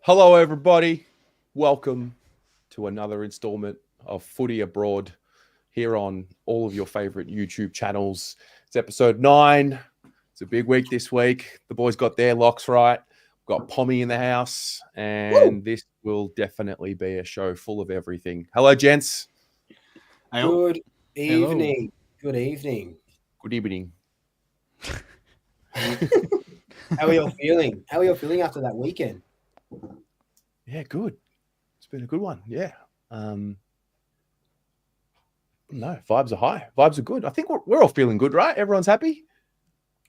Hello, everybody. Welcome to another installment of Footy Abroad here on all of your favorite YouTube channels. It's episode 9. It's a big week this week. The boys got their locks right. We've got Pommy in the house, and this will definitely be a show full of everything. Hello, gents. Good evening. Good evening. Good evening. How are you feeling? How are you feeling after that weekend? Yeah, good. It's been a good one. Yeah. No, vibes are high. Vibes are good. I think we're all feeling good, right? Everyone's happy?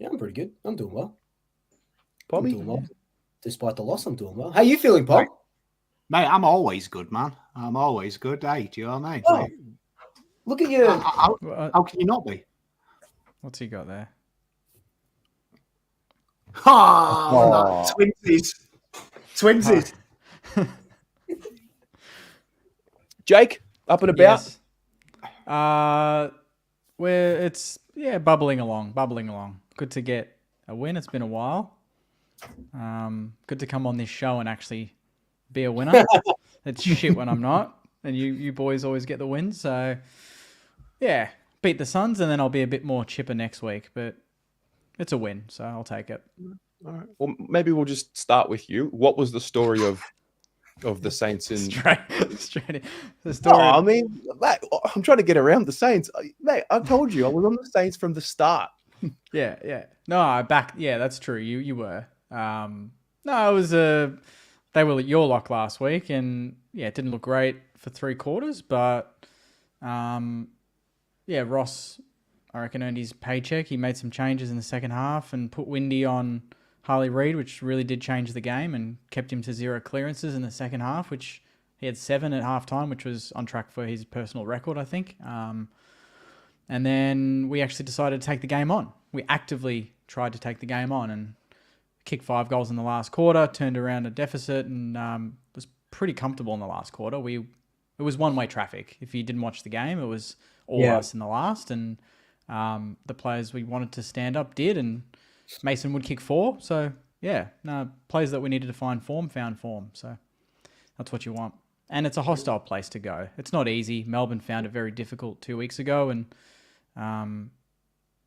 Yeah, I'm pretty good. I'm doing well. Pommy? I'm doing well. Despite the loss, I'm doing well. How are you feeling, Paul? Mate, I'm always good, man. I'm always good. Hey, do you know what I mean? Oh, look at you. How can you not be? What's he got there? Oh. Twinsies. Jake, up and about? Yes. It's bubbling along. Good to get a win. It's been a while. Good to come on this show and actually be a winner. It's shit when I'm not, and you boys always get the win. So yeah, beat the Suns, and then I'll be a bit more chipper next week. But it's a win, so I'll take it. All right. Well, maybe we'll just start with you. What was the story of the Saints in straight in. The story. Oh, I mean, mate, I'm trying to get around the Saints. Mate, I told you I was on the Saints from the start. Yeah. No, that's true. You were. No, it was they were your lock last week, and it didn't look great for 3 quarters, but Ross, I reckon, earned his paycheck. He made some changes in the second half and put Windy on Harley Reid, which really did change the game and kept him to 0 clearances in the second half, which he had 7 at halftime, which was on track for his personal record, I think. And then we actually decided to take the game on. We actively tried to take the game on and kicked 5 goals in the last quarter, turned around a deficit, and was pretty comfortable in the last quarter. It was one-way traffic. If you didn't watch the game, it was all us in the last, and the players we wanted to stand up did, and Mason would kick 4. So, players that we needed to find form, found form. So that's what you want. And it's a hostile place to go. It's not easy. Melbourne found it very difficult 2 weeks ago, and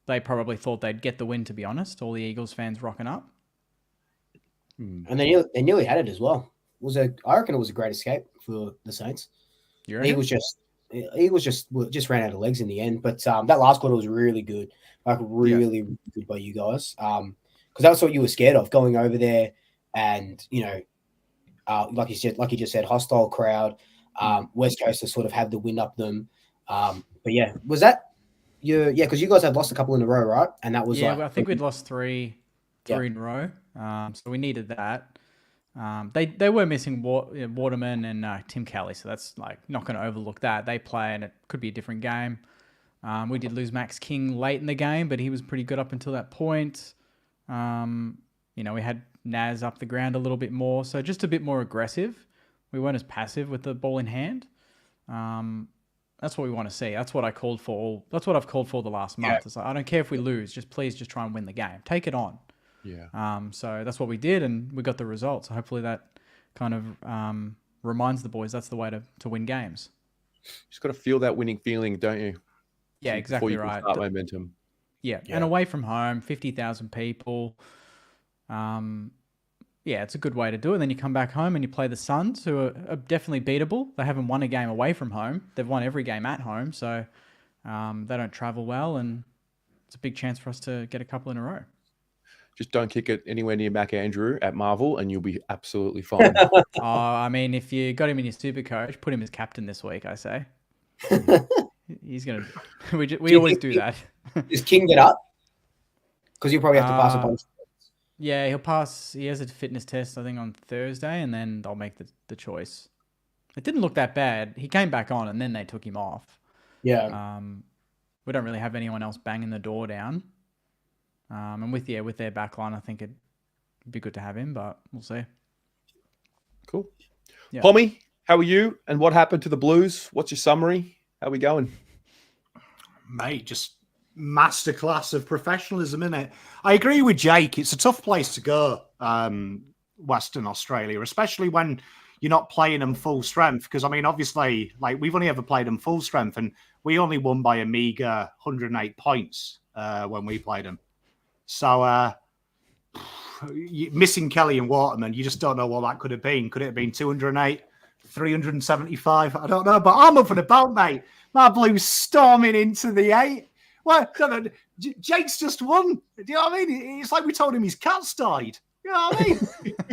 they probably thought they'd get the win, to be honest. All the Eagles fans rocking up. And they nearly had it as well. I reckon it was a great escape for the Saints. Eagles just ran out of legs in the end. But that last quarter was really good. Really good by you guys. Because that's what you were scared of, going over there and, like you just said, hostile crowd. West Coast to sort of have the wind up them. But yeah, was that because you guys had lost a couple in a row, right? And that was I think we'd lost three in a row. So we needed that. They were missing Waterman and Tim Kelly, so that's not going to overlook that. They play, and it could be a different game. We did lose Max King late in the game, but he was pretty good up until that point. We had Naz up the ground a little bit more, so just a bit more aggressive. We weren't as passive with the ball in hand. That's what we want to see. That's what I called for. That's what I've called for the last month. It's I don't care if we lose, please try and win the game. Take it on. Yeah. So that's what we did, and we got the results. So hopefully that kind of reminds the boys that's the way to win games. You just got to feel that winning feeling, don't you? Yeah, exactly right. Start momentum. Yeah, and away from home, 50,000 people. It's a good way to do it. Then you come back home and you play the Suns, who are definitely beatable. They haven't won a game away from home. They've won every game at home, so they don't travel well, and it's a big chance for us to get a couple in a row. Just don't kick it anywhere near Mac Andrew at Marvel, and you'll be absolutely fine. I mean, if you got him in your super coach, put him as captain this week, I say. He's going to... We always do that. Does King get up? Because you'll probably have to pass a bunch. Yeah, he'll pass. He has a fitness test, I think, on Thursday, and then they'll make the choice. It didn't look that bad. He came back on, and then they took him off. Yeah. We don't really have anyone else banging the door down. And with their backline, I think it'd be good to have him, but we'll see. Cool. Yeah. Pommy, how are you? And what happened to the Blues? What's your summary? How are we going? Mate, just masterclass of professionalism, innit? I agree with Jake. It's a tough place to go. Western Australia, especially when you're not playing them full strength. Because, I mean, obviously, like, we've only ever played them full strength, and we only won by a meager 108 points when we played them. So, missing Kelly and Waterman, you just don't know what that could have been. Could it have been 208, 375? I don't know, but I'm up and about, mate. My Blues storming into the 8. Well, Jake's just won. Do you know what I mean? It's like we told him his cat's died. You know what I mean?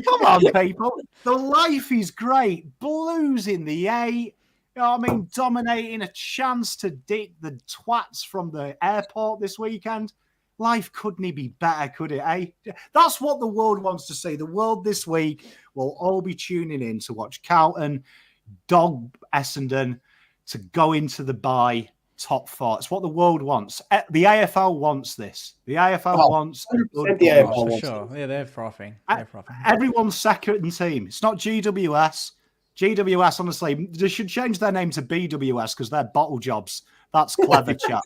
Come on, people. The life is great. Blues in the 8. You know what I mean? Dominating, a chance to dick the twats from the airport this weekend. Life couldn't be better, could it, eh? That's what the world wants to see. The world this week will all be tuning in to watch Carlton dog Essendon to go into the bye top 4. It's what the world wants. The AFL wants this. The AFL wants... The AFL wants sure. Yeah, they're frothing. Everyone's second team. It's not GWS. GWS, honestly, they should change their name to BWS because they're bottle jobs. That's clever, chat.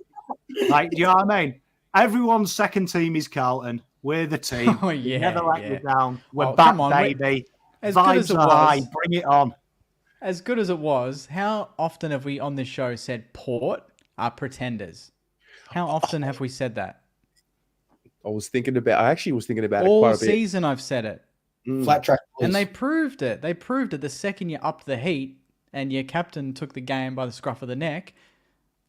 Like, do you know what I mean? Everyone's second team is Carlton. We're the team. Oh, yeah. Never let you down. We're back, baby. As good as Vibes are high. Bring it on. As good as it was, how often have we on this show said Port are pretenders? How often have we said that? I actually was thinking about all it quite a bit. season. I've said it. Flat track. And they proved it. They proved it the second you upped the heat and your captain took the game by the scruff of the neck.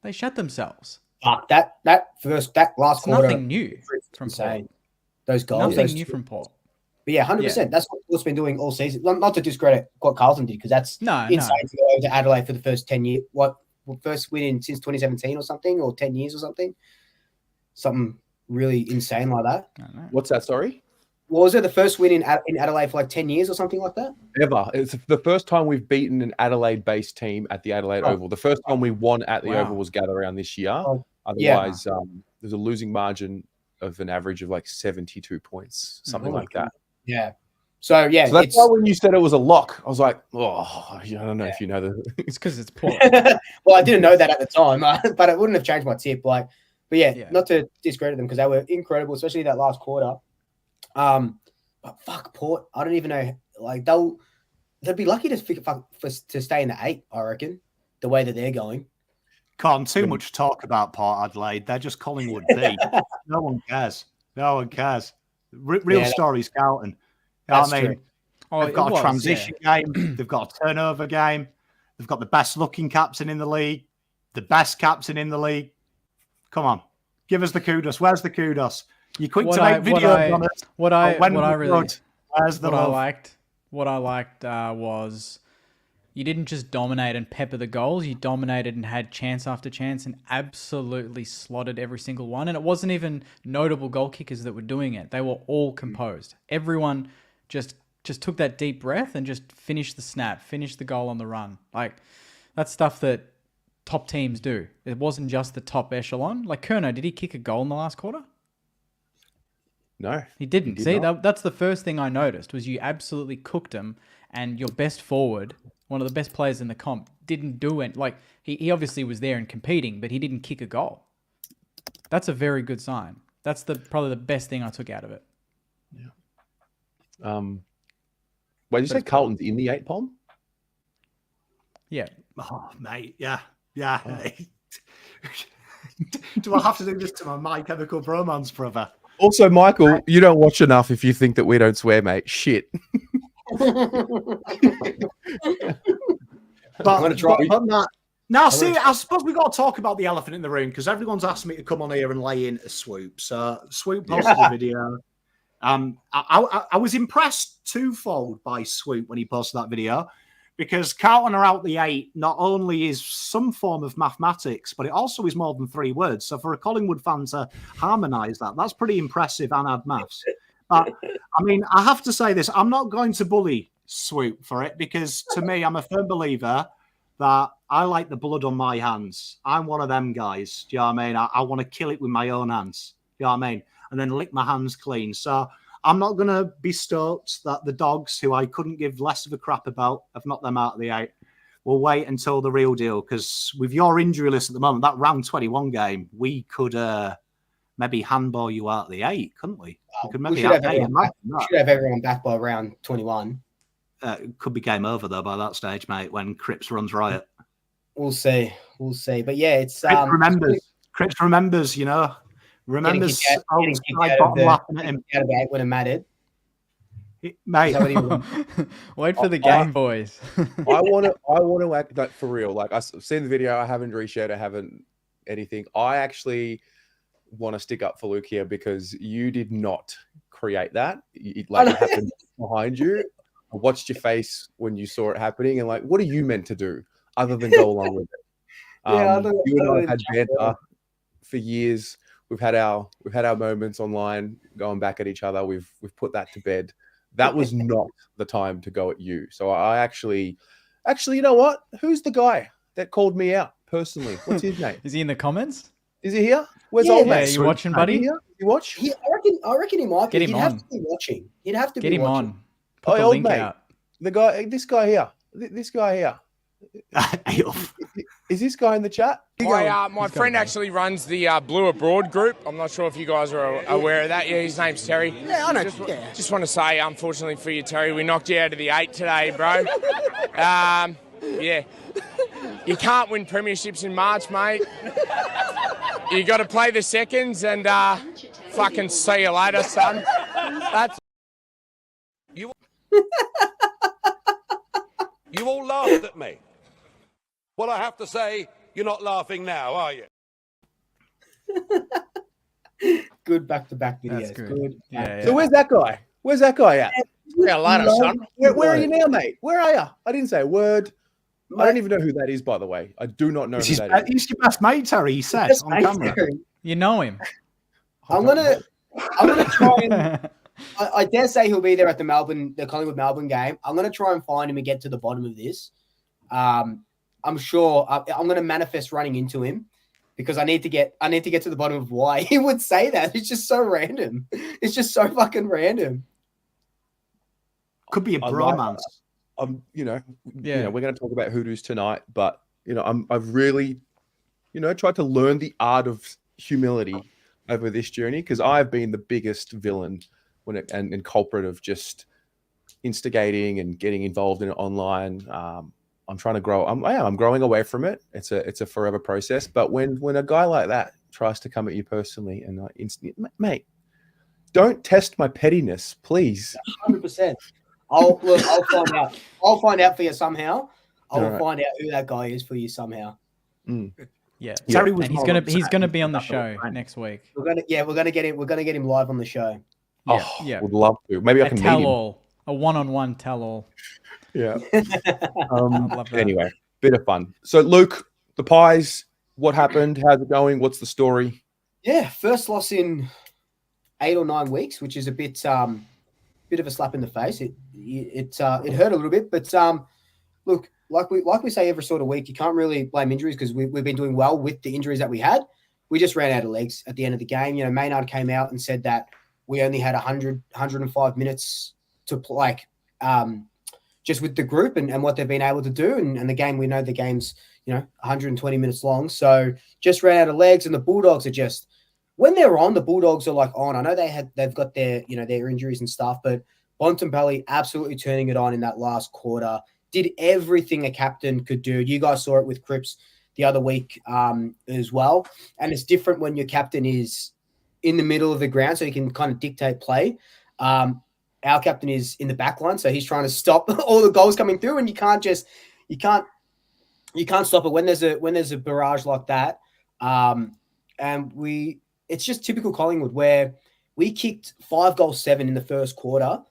They shut themselves. That last quarter. Nothing new from Port. Those goals. Nothing new from Port. But yeah, 100%. Yeah. That's what Port's been doing all season. Not to discredit what Carlton did, because that's insane to go over to Adelaide for the first 10 years. First win since 2017 or something, or 10 years or something. Something really insane like that. What's that, sorry? What was it? The first win in Adelaide for like 10 years or something like that? Ever. It's the first time we've beaten an Adelaide-based team at the Adelaide Oval. The first time we won at the Oval was Gather Round this year. Otherwise, there's a losing margin of an average of like 72 points, something like that. Yeah. So that's why when you said it was a lock, I was like, I don't know if you know it's because it's Port. Well, I didn't know that at the time, but it wouldn't have changed my tip. But not to discredit them because they were incredible, especially that last quarter. But fuck Port, I don't even know. Like they'd be lucky to stay in the 8. I reckon the way that they're going. Can't too much talk about Port Adelaide. They're just Collingwood B. No one cares. No one cares. Real stories, Carlton. You know what I mean? They've got a transition game. They've got a turnover game. They've got the best looking captain in the league. The best captain in the league. Come on. Give us the kudos. Where's the kudos? You quick to make videos on it. What I liked was you didn't just dominate and pepper the goals. You dominated and had chance after chance and absolutely slotted every single one. And it wasn't even notable goal kickers that were doing it. They were all composed. Everyone just took that deep breath and just finished the snap, finished the goal on the run. Like, that's stuff that top teams do. It wasn't just the top echelon. Like Kerno, did he kick a goal in the last quarter? No. He didn't. See, that's the first thing I noticed was you absolutely cooked him, and your best forward, one of the best players in the comp, didn't do it. Like, he obviously was there and competing, but he didn't kick a goal. That's a very good sign. That's probably the best thing I took out of it. Yeah. Wait, did you say Carlton's in the 8, Pom? Yeah. Oh, mate. Yeah. Yeah. Oh. Do I have to do this to My Chemical Romance brother? Also, Michael, you don't watch enough if you think that we don't swear, mate. Shit. Now, see, I suppose we've got to talk about the elephant in the room because everyone's asked me to come on here and lay in a Swoop. So Swoop posted a video. I was impressed twofold by Swoop when he posted that video because Carlton are out the 8 not only is some form of mathematics, but it also is more than 3 words. So for a Collingwood fan to harmonise that's pretty impressive and add maths. But, I mean, I have to say this. I'm not going to bully Swoop for it because to me, I'm a firm believer that I like the blood on my hands. I'm one of them guys. Do you know what I mean? I want to kill it with my own hands. Do you know what I mean? And then lick my hands clean. So I'm not going to be stoked that the Dogs, who I couldn't give less of a crap about, have knocked them out of the 8. We'll wait until the real deal because with your injury list at the moment, that round 21 game, we could maybe handball you out of the 8, couldn't we? We should have everyone back by round 21. It could be game over though by that stage, mate. When Cripps runs riot, we'll see. But yeah, it's Cripps remembers. You know, remembers getting laughing at him when it mattered. Mate, wait for the game, boys. I want to act like for real. Like I've seen the video. I haven't reshared. I haven't anything. I actually want to stick up for Luke here because you did not create that. It happened behind you. I watched your face when you saw it happening, and like, what are you meant to do other than go along with it? You and I have had banter for years. We've had our moments online, going back at each other. We've put that to bed. That was not the time to go at you. So I actually, you know what? Who's the guy that called me out personally? What's his name? Is he in the comments? Is he here? Where's old mate? Are you watching, buddy? You watch? I reckon he might. Get him He'd on. have to be watching. He'd have to Get be him watching. on. Put the link out. The guy. This guy here. This guy here. Is this guy in the chat? My friend actually runs the Blue Abroad group. I'm not sure if you guys are aware of that. Yeah, his name's Terry. Yeah, I know. Just want to say, unfortunately for you, Terry, we knocked you out of the 8 today, bro. Yeah. You can't win premierships in March, mate. You got to play the seconds and fucking see you later, son. That's... You all laughed at me. Well, I have to say, you're not laughing now, are you? Good back-to-back videos. That's good. Yeah. So where's that guy? Where's that guy at? Yeah, later, son. Where are you now, mate? Where are you? I didn't say a word. I don't even know who that is, by the way. I do not know who that is. He's your best mate, Terry. He said on camera. You know him. I'm gonna try and. I dare say he'll be there at the Collingwood Melbourne game. I'm gonna try and find him and get to the bottom of this. I'm sure I'm gonna manifest running into him because I need to get to the bottom of why he would say that. It's just so random. It's just so fucking random. Could be a bromance. We're going to talk about Hoodoos tonight, but I've really, tried to learn the art of humility over this journey because I've been the biggest villain and culprit of just instigating and getting involved in it online. I'm trying to grow. I'm growing away from it. It's a forever process. But when a guy like that tries to come at you personally and mate, don't test my pettiness, please. 100%. I'll find out. I'll find out for you somehow. I'll find out who that guy is for you somehow. Yeah, and he's gonna be on the show next week. We're gonna get him. We're gonna get him live on the show. Yeah, would love to. Maybe I can tell meet him. all, a one-on-one tell all. Yeah. Love that. Anyway, bit of fun. So Luke, the Pies, what happened? How's it going? What's the story? Yeah, first loss in 8 or 9 weeks, which is a bit of a slap in the face. It hurt a little bit, but look, like we say every sort of week, you can't really blame injuries because we've been doing well with the injuries that we had. We just ran out of legs at the end of the game. Maynard came out and said that we only had 105 minutes to play, just with the group and what they've been able to do. And the game, we know the game's 120 minutes long, so just ran out of legs. And the Bulldogs are just, when they're on, the Bulldogs are like on. I know they've got their their injuries and stuff, but Bontempelli absolutely turning it on in that last quarter. Did everything a captain could do. You guys saw it with Cripps the other week as well. And it's different when your captain is in the middle of the ground, so he can kind of dictate play. Our captain is in the back line, so he's trying to stop all the goals coming through, and you can't stop it when there's a barrage like that. It's just typical Collingwood where we kicked 5-7 in the first quarter.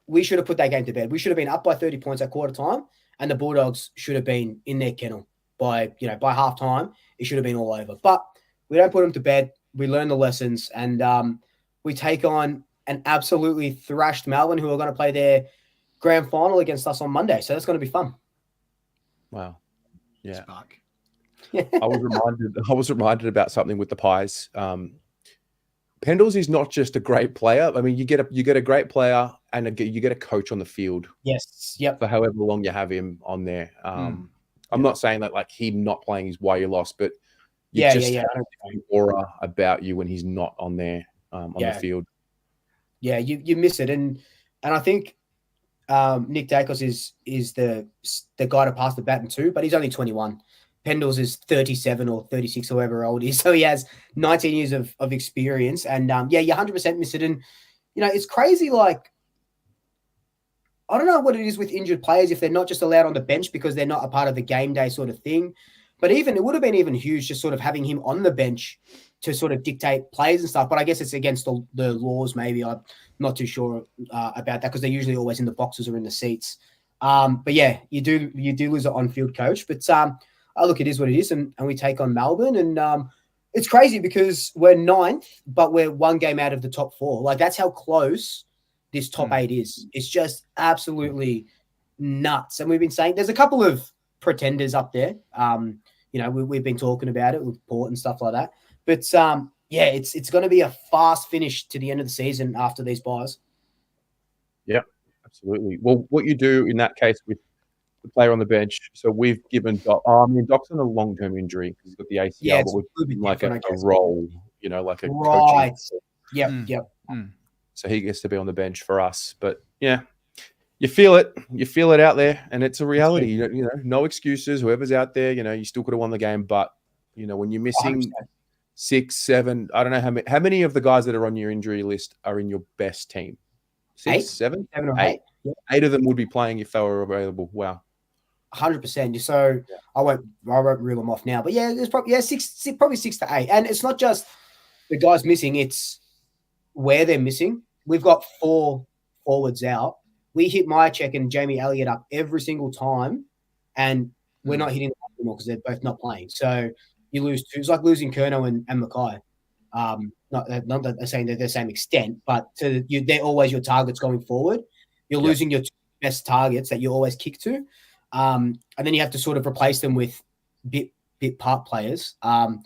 We should have put that game to bed. We should have been up by 30 points at quarter time, and the Bulldogs should have been in their kennel by half time. It should have been all over. But we don't put them to bed. We learn the lessons, and we take on an absolutely thrashed Melbourne, who are going to play their grand final against us on Monday. So that's going to be fun. Wow. Yeah. I was reminded about something with the Pies. Pendles is not just a great player. I mean, you get a great player and you get a coach on the field. Yes. Yep. For however long you have him on there. I'm not saying that like him not playing is why you lost, but you have an aura about you when he's not on there on the field. Yeah, you miss it, and I think Nick Dacos is the guy to pass the baton to, but he's only 21. Pendles is 37 or 36, or however old he is, so he has 19 years of experience, and you 100% miss it. And it's crazy. Like, I don't know what it is with injured players if they're not just allowed on the bench because they're not a part of the game day sort of thing. But it would have been even huge just sort of having him on the bench to sort of dictate plays and stuff. But I guess it's against the laws. Maybe I'm not too sure about that because they're usually always in the boxes or in the seats. But yeah, you do lose an on-field coach. But look, it is what it is, and we take on Melbourne, and it's crazy because we're 9th, but we're one game out of the top 4. Like, that's how close this top 8 is. It's just absolutely nuts. And we've been saying there's a couple of pretenders up there. We've been talking about it with Port and stuff like that. But it's going to be a fast finish to the end of the season after these buys. Yep, absolutely. Well, what you do in that case with the player on the bench, so we've given Doc. Doc's on a long-term injury because he's got the ACL, yeah, but we've given like a role, like a right. coaching. Yep. So he gets to be on the bench for us. But yeah, you feel it. You feel it out there, and it's a reality. No excuses. Whoever's out there, you still could have won the game. But when you're missing 100%. 6, 7, I don't know how many of the guys that are on your injury list are in your best team. 6, 8? 7, 7 or 8. 8. Yep. 8 of them would be playing if they were available. Wow. 100%. So I won't reel them off now, but yeah, there's probably 6 to 8, and it's not just the guys missing; it's where they're missing. We've got 4 forwards out. We hit Myercheck and Jamie Elliott up every single time, and we're not hitting them anymore because they're both not playing. So you lose 2. It's like losing Kerno and Mackay. Not that they're saying they're the same extent, but they're always your targets going forward. You're losing your 2 best targets that you always kick to. And then you have to sort of replace them with bit part players. So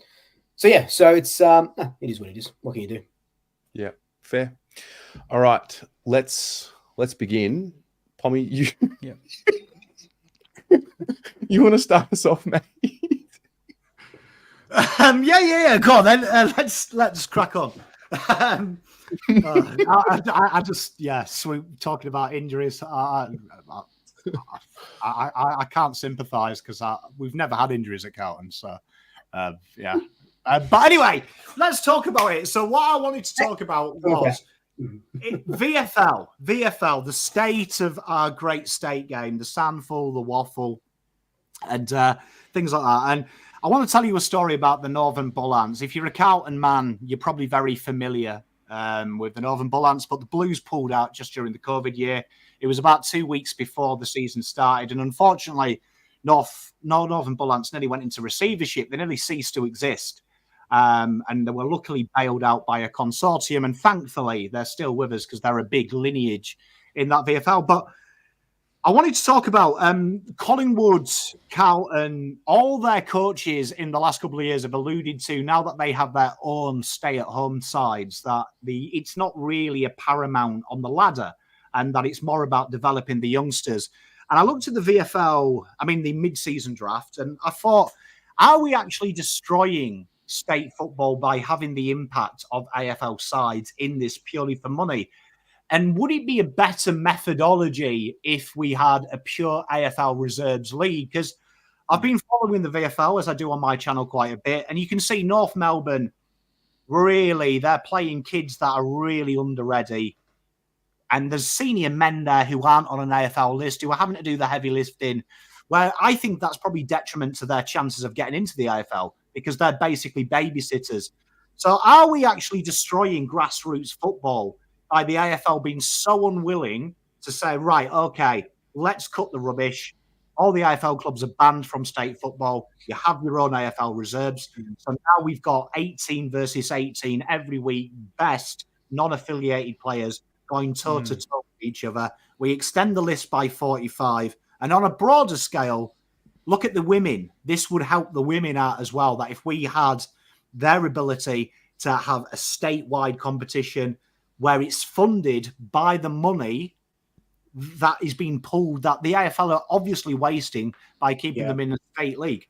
it's it is what it is. What can you do? Yeah, fair. All right, let's begin. Pommy, you you want to start us off, mate? Go on then. Let's crack on. I just Swoop talking about injuries. I can't sympathise because we've never had injuries at Carlton. So, but anyway, let's talk about it. So what I wanted to talk about was VFL, the state of our great state game, the Sandful, the Waffle, and things like that. And I want to tell you a story about the Northern Bull Ants. If you're a Carlton man, you're probably very familiar with the Northern Bull Ants, but the Blues pulled out just during the COVID year. It was about 2 weeks before the season started, and unfortunately, Northern Bull Ants nearly went into receivership. They nearly ceased to exist, and they were luckily bailed out by a consortium, and thankfully, they're still with us because they're a big lineage in that VFL. But I wanted to talk about Collingwood, Carlton, all their coaches in the last couple of years have alluded to, now that they have their own stay-at-home sides, that it's not really a paramount on the ladder, and that it's more about developing the youngsters. And I looked at the VFL, the mid-season draft, and I thought, are we actually destroying state football by having the impact of AFL sides in this purely for money? And would it be a better methodology if we had a pure AFL reserves league? Because I've been following the VFL, as I do on my channel, quite a bit, and you can see North Melbourne, really, they're playing kids that are really under-ready. And there's senior men there who aren't on an AFL list, who are having to do the heavy lifting, where I think that's probably detriment to their chances of getting into the AFL because they're basically babysitters. So are we actually destroying grassroots football by the AFL being so unwilling to say, right, okay, let's cut the rubbish. All the AFL clubs are banned from state football. You have your own AFL reserves. So now we've got 18 versus 18 every week, best non-affiliated players going toe-to-toe with each other. We extend the list by 45. And on a broader scale, look at the women. This would help the women out as well, that if we had their ability to have a statewide competition where it's funded by the money that is being pulled, that the AFL are obviously wasting by keeping them in the state league.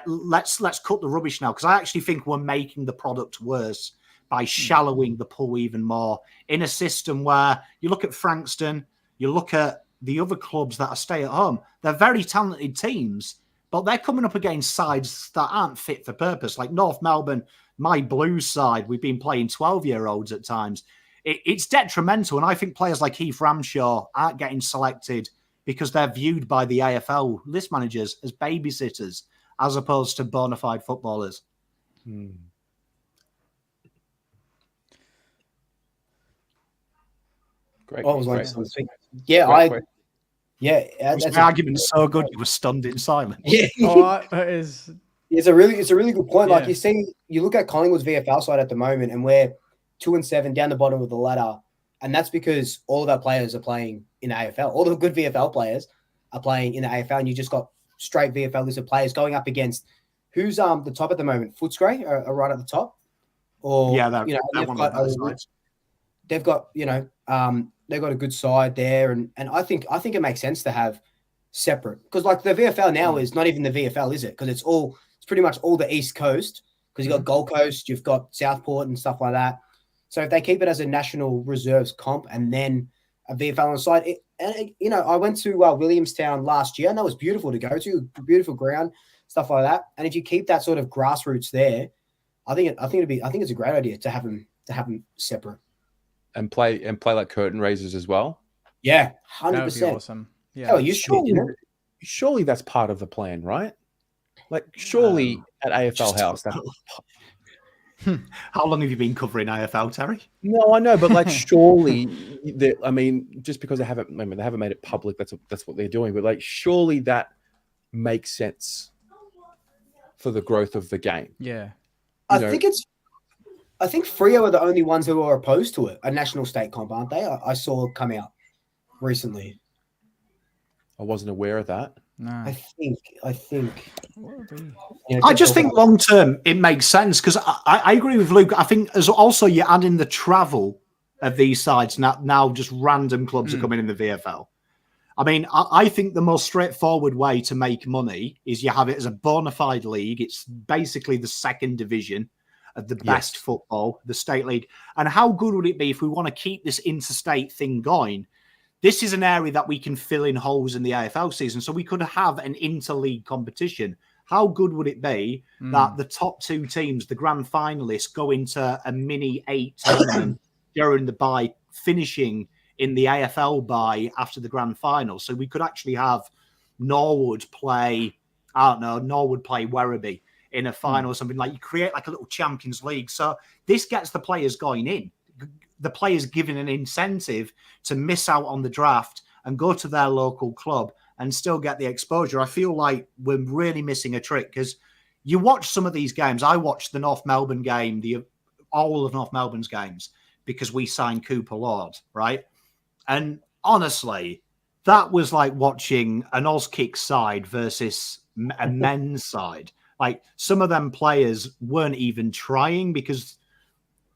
Let's cut the rubbish now, because I actually think we're making the product worse by shallowing the pool even more in a system where you look at Frankston, you look at the other clubs that are stay at home. They're very talented teams, but they're coming up against sides that aren't fit for purpose. Like North Melbourne, my Blues side, we've been playing 12-year-olds at times. It's detrimental. And I think players like Heath Ramshaw aren't getting selected because they're viewed by the AFL list managers as babysitters as opposed to bona fide footballers. Great. What was great. Yeah, Great. Yeah, the argument's so good you were stunned in silence. Yeah, it's a really good point. Yeah. Like you look at Collingwood's VFL side at the moment, and we're 2-7 down the bottom of the ladder, and that's because all of our players are playing in the AFL. All the good VFL players are playing in the AFL, and you just got straight VFL listed players going up against who's the top at the moment. Footscray are right at the top, or they've got they've got a good side there, and I think it makes sense to have separate, because like the VFL now is not even the VFL, is it? Because it's pretty much all the East Coast, because you've got Gold Coast, you've got Southport and stuff like that. So if they keep it as a national reserves comp and then a VFL on the side, I went to Williamstown last year, and that was beautiful to go to, beautiful ground, stuff like that. And if you keep that sort of grassroots there, I think it's a great idea to have them separate. And play like curtain raisers as well. Yeah, 100%. That would be awesome. Yeah. Oh, you sure? Surely that's part of the plan, right? Like, surely at AFL House. How long have you been covering AFL, Terry? No, I know, but like, surely, just because they haven't made it public, that's what they're doing. But like, surely that makes sense for the growth of the game. Yeah, I think Freo are the only ones who are opposed to it. A national state comp, aren't they? I saw come out recently. I wasn't aware of that. no. I think. I just think long term it makes sense, because I agree with Luke. I think as also you add in the travel of these sides now just random clubs are coming in the VFL. I mean, I think the most straightforward way to make money is you have it as a bona fide league. It's basically the second division of the best football, the state league. And how good would it be if we want to keep this interstate thing going? This is an area that we can fill in holes in the AFL season. So we could have an interleague competition. How good would it be that the top two teams, the grand finalists, go into a mini 8 tournament during the bye, finishing in the AFL bye after the grand final? So we could actually have Norwood play Werribee in a final or something. Like, you create like a little Champions League. So this gets the players going in. The players given an incentive to miss out on the draft and go to their local club and still get the exposure. I feel like we're really missing a trick, because you watch some of these games. I watched the North Melbourne game, all of North Melbourne's games, because we signed Cooper Lord, right? And honestly, that was like watching an Auskick side versus a men's side. Like, some of them players weren't even trying because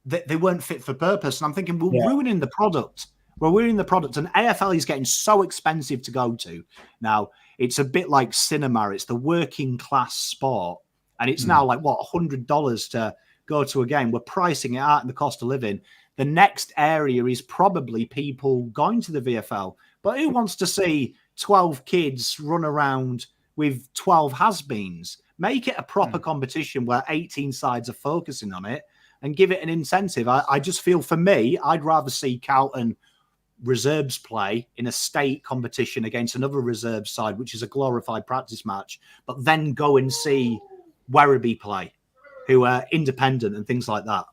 they weren't fit for purpose. And I'm thinking, we're ruining the product. We're ruining the product. And AFL is getting so expensive to go to now. It's a bit like cinema. It's the working class sport. And it's now like, $100 to go to a game. We're pricing it out in the cost of living. The next area is probably people going to the VFL. But who wants to see 12 kids run around with 12 has-beens? Make it a proper competition where 18 sides are focusing on it and give it an incentive. I just feel, for me, I'd rather see Carlton reserves play in a state competition against another reserve side, which is a glorified practice match, but then go and see Werribee play, who are independent and things like that.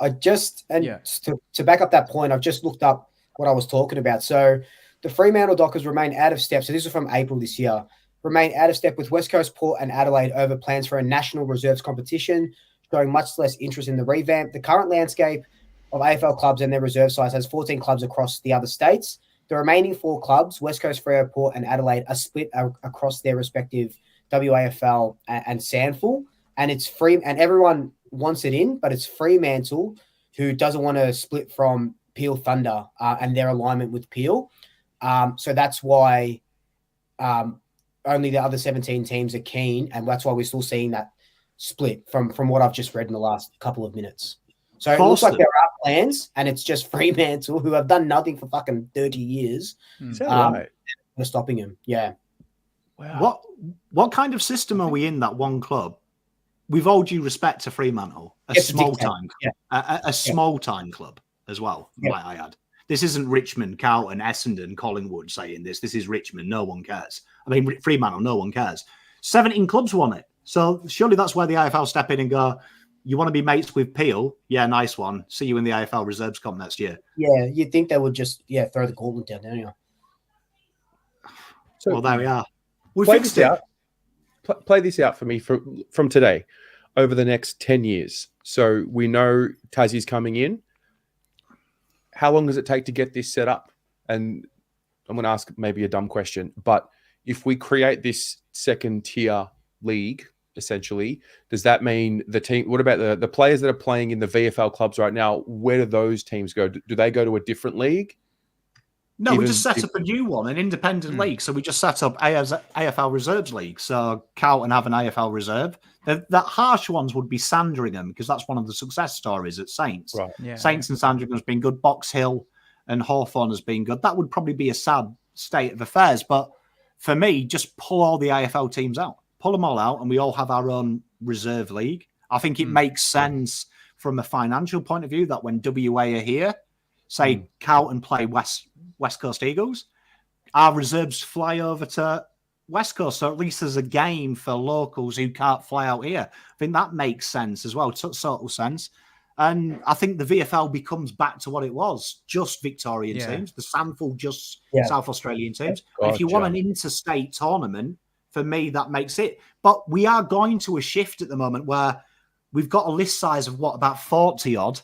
To back up that point, I've just looked up what I was talking about. So the Fremantle Dockers remain out of step. So this is from April this year. Remain out of step with West Coast, Port and Adelaide over plans for a national reserves competition, showing much less interest in the revamp. The current landscape of AFL clubs and their reserve size has 14 clubs across the other states. The remaining 4 clubs, West Coast, Freo, Port and Adelaide, are split across their respective WAFL and SANFL. And it's free, and everyone wants it in, but it's Fremantle who doesn't want to split from Peel Thunder and their alignment with Peel. So that's why only the other 17 teams are keen, and that's why we're still seeing that split from what I've just read in the last couple of minutes. So it looks like there are plans, and it's just Fremantle, who have done nothing for fucking 30 years. Is that right? They're stopping him. Yeah. Wow. What kind of system are we in that one club? With all due respect to Fremantle, a small time club as well, might I add. This isn't Richmond, Carlton, Essendon, Collingwood saying this. This is Richmond. No one cares. I mean, Fremantle, no one cares. 17 clubs won it. So surely that's where the AFL step in and go, you want to be mates with Peel? Yeah, nice one. See you in the AFL Reserves Comp next year. Yeah, you'd think they would just throw the gauntlet down, don't you? So, well, there we are. We play fixed this it. out. Play this out for me from today over the next 10 years. So we know Tassie's coming in. How long does it take to get this set up? And I'm going to ask maybe a dumb question, but if we create this second tier league, essentially, does that mean the team, what about the players that are playing in the VFL clubs right now? Where do those teams go? Do they go to a different league? No, we just set up a new one, an independent league. So we just set up AFL Reserves League. So Carlton have an AFL Reserve. The harsh ones would be Sandringham, because that's one of the success stories at Saints. Right. Yeah. Saints and Sandringham has been good. Box Hill and Hawthorn has been good. That would probably be a sad state of affairs. But for me, just pull all the AFL teams out. Pull them all out, and we all have our own reserve league. I think it makes sense from a financial point of view that when WA are here, say Carlton play West Coast Eagles, our reserves fly over to West Coast. So at least there's a game for locals who can't fly out here. I think that makes sense as well, total sense. And I think the VFL becomes back to what it was, just Victorian teams, the SANFL just South Australian teams. If you want an interstate tournament, for me, that makes it. But we are going to a shift at the moment where we've got a list size of about 40 odd.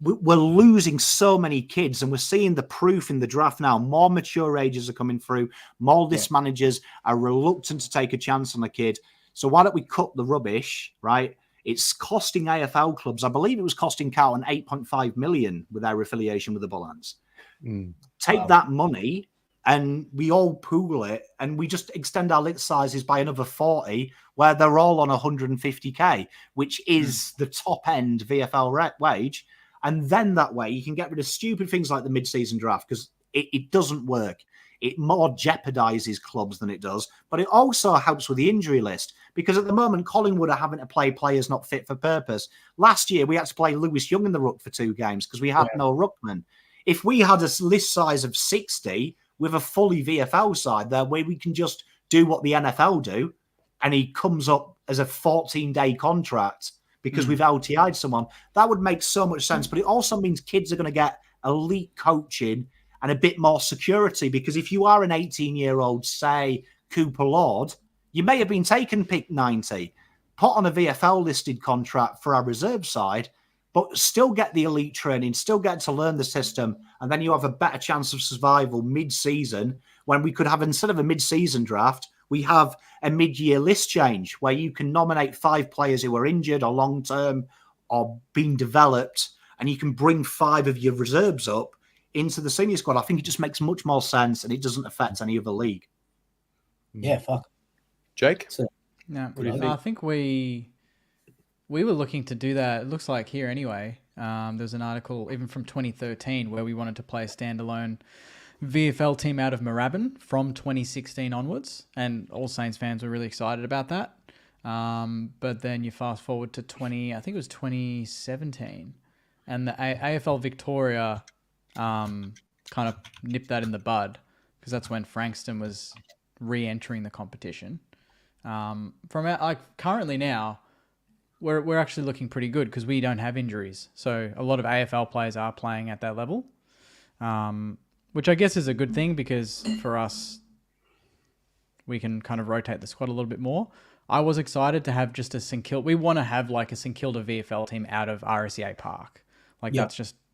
We're losing so many kids, and we're seeing the proof in the draft now. More mature ages are coming through. More list managers are reluctant to take a chance on a kid. So why don't we cut the rubbish, right? It's costing AFL clubs. I believe it was costing Carlton 8.5 million with their affiliation with the Bullants. Take that money and we all pool it, and we just extend our list sizes by another 40, where they're all on 150k, which is the top end VFL wage. And then that way you can get rid of stupid things like the mid-season draft, because it doesn't work. It more jeopardizes clubs than it does, but it also helps with the injury list, because at the moment Collingwood are having to play players not fit for purpose. Last year we had to play Lewis Young in the ruck for 2 games because we had no ruckman. If we had a list size of 60 with a fully VFL side there, where we can just do what the NFL do, and he comes up as a 14-day contract because we've LTI'd someone, that would make so much sense. But it also means kids are going to get elite coaching and a bit more security, because if you are an 18-year-old, say, Cooper Lord, you may have been taken pick 90, put on a VFL-listed contract for our reserve side, but still get the elite training, still get to learn the system, and then you have a better chance of survival mid-season, when we could have, instead of a mid-season draft, we have a mid-year list change where you can nominate 5 players who are injured or long-term or being developed, and you can bring 5 of your reserves up into the senior squad. I think it just makes much more sense, and it doesn't affect any other league. Yeah, fuck. Jake? No, I think we were looking to do that. It looks like here anyway. There's an article even from 2013 where we wanted to play a standalone VFL team out of Moorabbin from 2016 onwards, and all Saints fans were really excited about that. But then you fast forward to 2017, and the AFL Victoria kind of nipped that in the bud, because that's when Frankston was re-entering the competition. Currently now, we're actually looking pretty good because we don't have injuries. So a lot of AFL players are playing at that level, which I guess is a good thing, because for us, we can kind of rotate the squad a little bit more. I was excited to have just a St Kilda. We want to have like a St Kilda VFL team out of RSEA Park.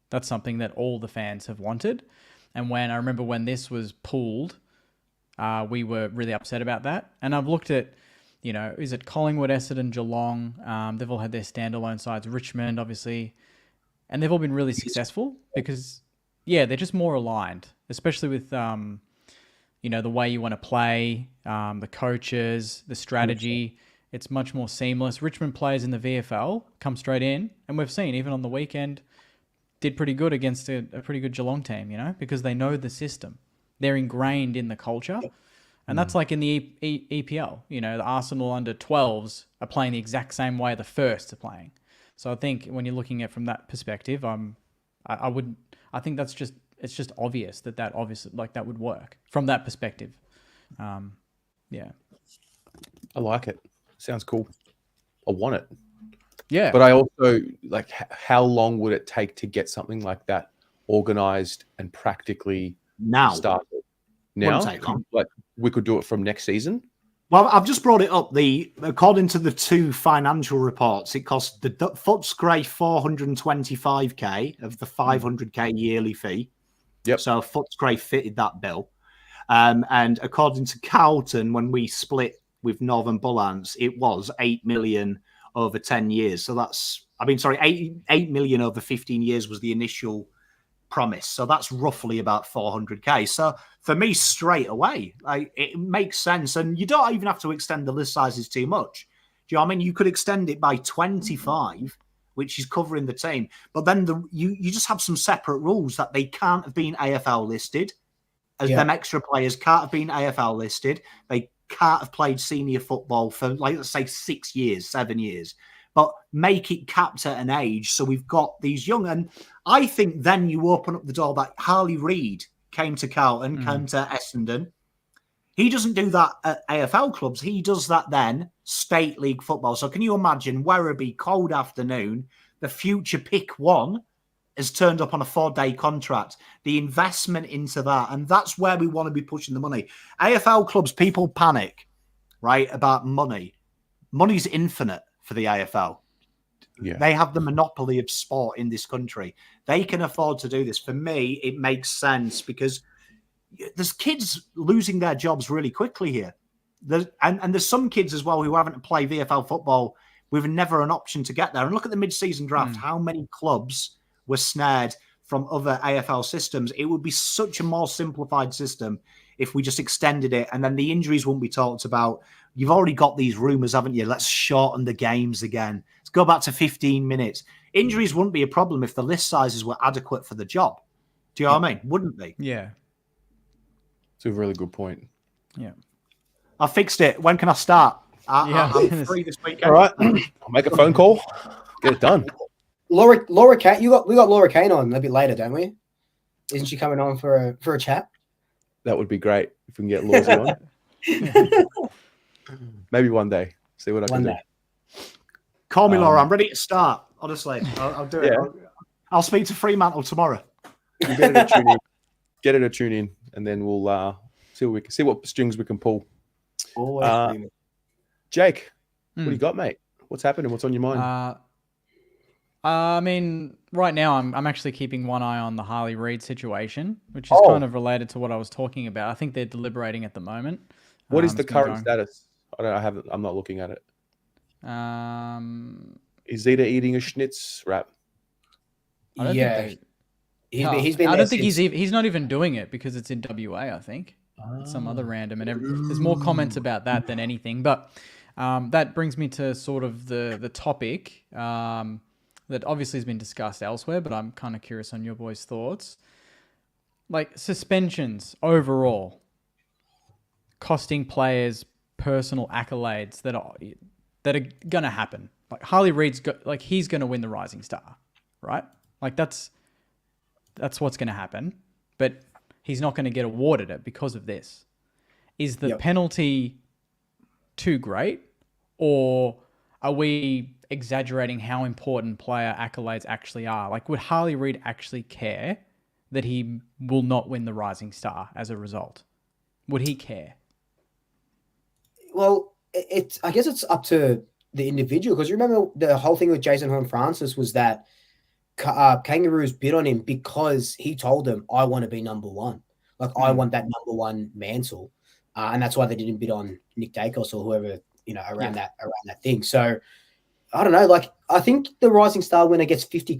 That's something that all the fans have wanted. And I remember when this was pulled, we were really upset about that. And I've looked at, is it Collingwood, Essendon, Geelong? They've all had their standalone sides. Richmond, obviously. And they've all been really successful because, they're just more aligned, especially with, the way you want to play, the coaches, the strategy. It's much more seamless. Richmond players in the VFL come straight in, and we've seen even on the weekend did pretty good against a pretty good Geelong team, because they know the system. They're ingrained in the culture. And that's like in the EPL. The Arsenal under 12s are playing the exact same way the firsts are playing. So I think when you're looking at it from that perspective, I think it's just obvious that obviously that would work from that perspective. Yeah. I like it. Sounds cool. I want it. Yeah. But I also how long would it take to get something like that organized and practically started? Now, Wouldn't take long. We could do it from next season. Well, I've just brought it up. According to the two financial reports, it cost the Footscray 425k of the 500k yearly fee. Yep. So Footscray fitted that bill. And according to Carlton, when we split with Northern Bullants, it was 8 million over 10 years. So 8 million over 15 years was the initial promise. So that's roughly about 400k. So for me, straight away, it makes sense. And you don't even have to extend the list sizes too much. Do you know what I mean? You could extend it by 25, which is covering the team. But then you just have some separate rules that they can't have been AFL listed. As them extra players can't have been AFL listed. They can't have played senior football for, let's say, 6 years, 7 years. But make it capped at an age. So we've got these young. And I think then you open up the door that Harley Reid came to Carlton, came to Essendon. He doesn't do that at AFL clubs. He does that then, state league football. So can you imagine Werribee, cold afternoon, the future pick one has turned up on a 4-day contract, the investment into that. And that's where we want to be pushing the money. AFL clubs, people panic, right, about money. Money's infinite for the AFL. Yeah. They have the monopoly of sport in this country. They can afford to do this. For me, it makes sense because there's kids losing their jobs really quickly here. And there's some kids as well who haven't played VFL football with never an option to get there. And look at the mid-season draft, how many clubs were snared from other AFL systems. It would be such a more simplified system if we just extended it, and then the injuries wouldn't be talked about. You've already got these rumours, haven't you? Let's shorten the games again. Let's go back to 15 minutes. Injuries wouldn't be a problem if the list sizes were adequate for the job. Do you know what I mean? Wouldn't they? Yeah. It's a really good point. Yeah. I fixed it. When can I start? I'm free this weekend. All right. I'll make a phone call. Get it done. Laura Kane, we got Laura Kane on a bit later, don't we? Isn't she coming on for a chat? That would be great if we can get Lawsy on. Maybe one day. See what I can do. Call me, Laura. I'm ready to start. Honestly, I'll do it. I'll speak to Fremantle tomorrow. We'll get her to tune in, and then we'll see what strings we can pull. Jake, what do you got, mate? What's happening? What's on your mind? I mean, right now I'm actually keeping one eye on the Harley Reid situation, which is kind of related to what I was talking about. I think they're deliberating at the moment. What is the current status? I'm not looking at it. Is Zeta eating a schnitz wrap? I don't think he's not even doing it because it's in WA. I think it's some other random, and there's more comments about that than anything. But that brings me to sort of the topic that obviously has been discussed elsewhere, but I'm kind of curious on your boys' thoughts. Like suspensions overall, costing players personal accolades that are going to happen. Like Harley Reid's he's going to win the Rising Star, right? Like that's what's going to happen, but he's not going to get awarded it because of this. Is the penalty too great, or are we exaggerating how important player accolades actually are? Like, would Harley Reid actually care that he will not win the Rising Star as a result? Would he care? Well, I guess it's up to the individual, because you remember the whole thing with Jason Horne-Francis was that Kangaroos bid on him because he told them, I want to be number one. Like, I want that number one mantle. And that's why they didn't bid on Nick Dacos or whoever, around that thing. So I don't know. Like, I think the Rising Star winner gets 50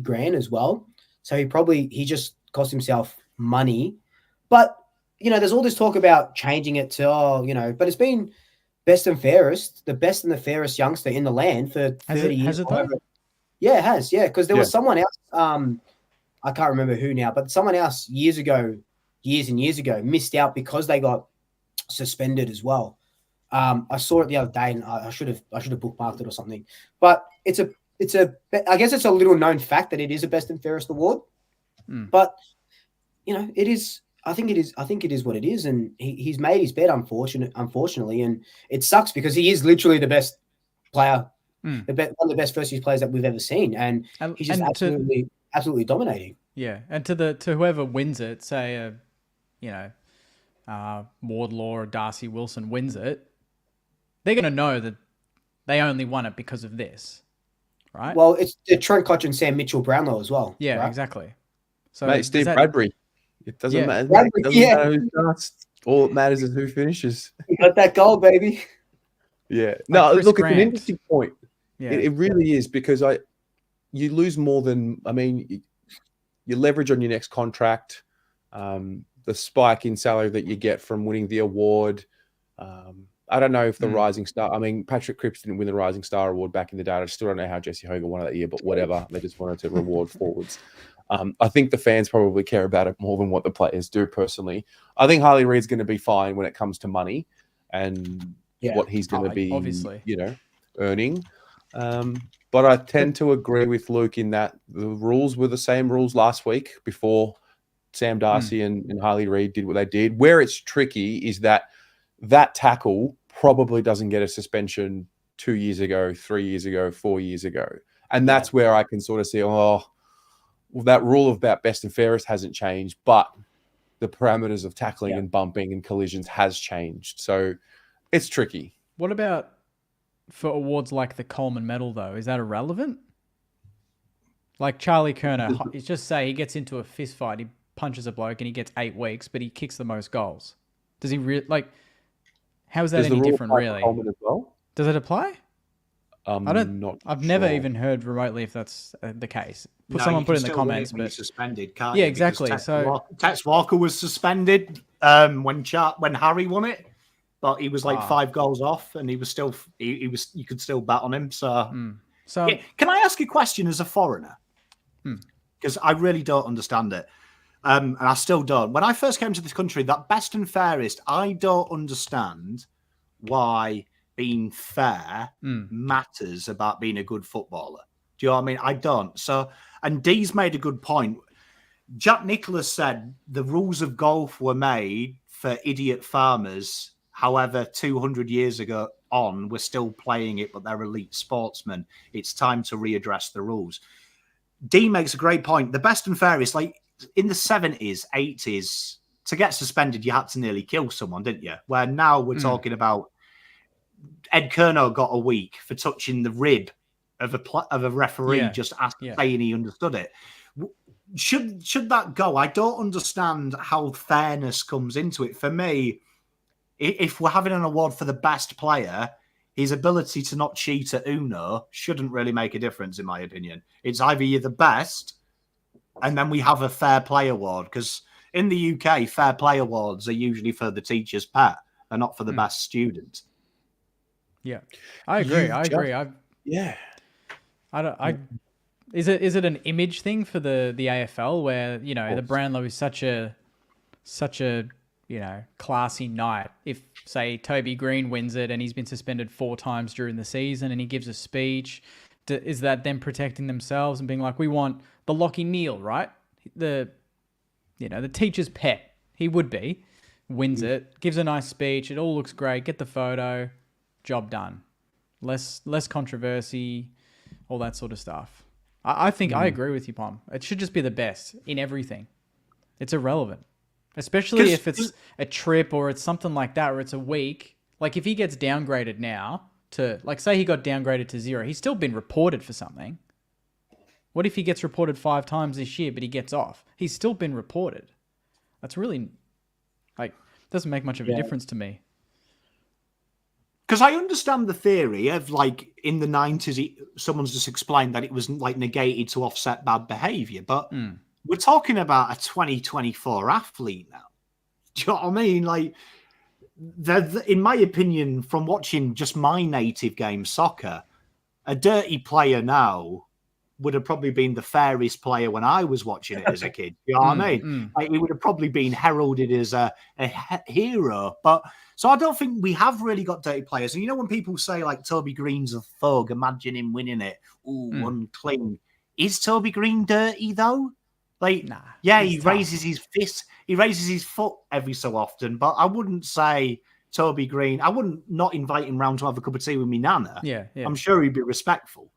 grand as well. So he just cost himself money. But, there's all this talk about changing it to, but it's been best and fairest, the best and the fairest youngster in the land for 30 years. Has it though? Yeah, it has. Yeah, because there was someone else. I can't remember who now, but someone else years and years ago, missed out because they got suspended as well. I saw it the other day, and I should have bookmarked it or something. But I guess it's a little known fact that it is a best and fairest award. But it is. I think it is what it is, and he's made his bed. Unfortunately, and it sucks because he is literally the best player, one of the best first year players that we've ever seen, and he's just absolutely dominating. Yeah, and to whoever wins it, say Wardlaw or Darcy Wilson wins it, they're going to know that they only won it because of this, right? Well, it's Trent Cotch and Sam Mitchell-Brownlow as well. Yeah, right? exactly. So Mate, Steve Bradbury. It doesn't matter. It doesn't matter who starts. All that matters is who finishes. You got that goal, baby. Yeah. No, Chris look, Grant. it's an interesting point. Yeah. It really is, because you lose more than, you leverage on your next contract, the spike in salary that you get from winning the award. I don't know if the Rising Star, Patrick Cripps didn't win the Rising Star Award back in the day. I still don't know how Jesse Hogan won it that year, but whatever. They just wanted to reward forwards. I think the fans probably care about it more than what the players do personally. I think Harley Reid's going to be fine when it comes to money and what he's going to be, obviously, earning. But I tend to agree with Luke in that the rules were the same rules last week before Sam Darcy and Harley Reid did what they did. Where it's tricky is that tackle probably doesn't get a suspension 2 years ago, 3 years ago, 4 years ago. And that's where I can sort of see, that rule about best and fairest hasn't changed, but the parameters of tackling and bumping and collisions has changed. So it's tricky. What about for awards like the Coleman Medal, though? Is that irrelevant? Like Charlie Kerner, just say he gets into a fist fight, he punches a bloke and he gets 8 weeks, but he kicks the most goals. Does he how is that any different, really? Coleman as well? Does it apply? I've never sure. even heard remotely if that's the case. No, Someone put you in can the still win comments, it when but you're suspended, can't yeah, you? exactly. Tex Walker was suspended when Harry won it, but he was 5 goals off, and he was still you could still bet on him. So can I ask you a question as a foreigner? Because I really don't understand it, and I still don't. When I first came to this country, that best and fairest, I don't understand why being fair matters about being a good footballer. Do you know what I mean? I don't. So, and Dee's made a good point. Jack Nicklaus said the rules of golf were made for idiot farmers. However, 200 years ago on, we're still playing it, but they're elite sportsmen. It's time to readdress the rules. Dee makes a great point. The best and fairest, like in the 70s, 80s, to get suspended, you had to nearly kill someone, didn't you? Where now we're talking about Ed Kerno got a week for touching the rib of a referee, just saying he understood it. Should that go? I don't understand how fairness comes into it. For me, if we're having an award for the best player, his ability to not cheat at Uno shouldn't really make a difference, in my opinion. It's either you're the best, and then we have a fair play award, because in the UK, fair play awards are usually for the teacher's pet and not for the best student. Yeah, I agree. Is it an image thing for the AFL where the Brownlow is such a classy night? If say Toby Green wins it and he's been suspended 4 times during the season and he gives a speech, is that them protecting themselves and being like, we want the Lockie Neal, right? The teacher's pet, he would be, wins it, gives a nice speech, it all looks great, get the photo, job done. Less controversy, all that sort of stuff. I think I agree with you, Pom. It should just be the best in everything. It's irrelevant. Especially if it's a trip or it's something like that, where it's a week. Like if he gets downgraded now to, like say he got downgraded to 0, he's still been reported for something. What if he gets reported 5 times this year, but he gets off? He's still been reported. That's really, doesn't make much of a difference to me. Because I understand the theory of in the 90s, someone's just explained that it was negated to offset bad behaviour. But we're talking about a 2024 athlete now. Do you know what I mean? in my opinion, from watching just my native game, soccer, a dirty player now would have probably been the fairest player when I was watching it as a kid. You know what I mean? Like, he would have probably been heralded as a hero. But so I don't think we have really got dirty players. And you know, when people say like Toby Green's a thug, imagine him winning it. Ooh, unclean. Is Toby Green dirty though? Like, nah, yeah, he raises his fist, he raises his foot every so often, but I wouldn't say Toby Green, I wouldn't not invite him round to have a cup of tea with me nana. Yeah. I'm sure he'd be respectful.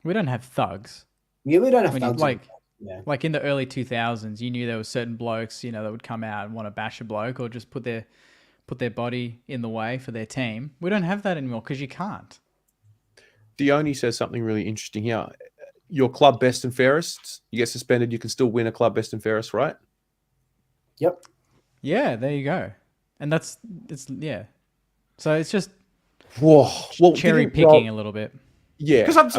We don't have thugs. Yeah, we don't have thugs. Like in the early 2000s, you knew there were certain blokes, that would come out and want to bash a bloke or just put their body in the way for their team. We don't have that anymore because you can't. Dione says something really interesting here. Your club best and fairest, you get suspended, you can still win a club best and fairest, right? Yep. Yeah, there you go. And it's So it's just cherry picking a little bit. Yeah. Because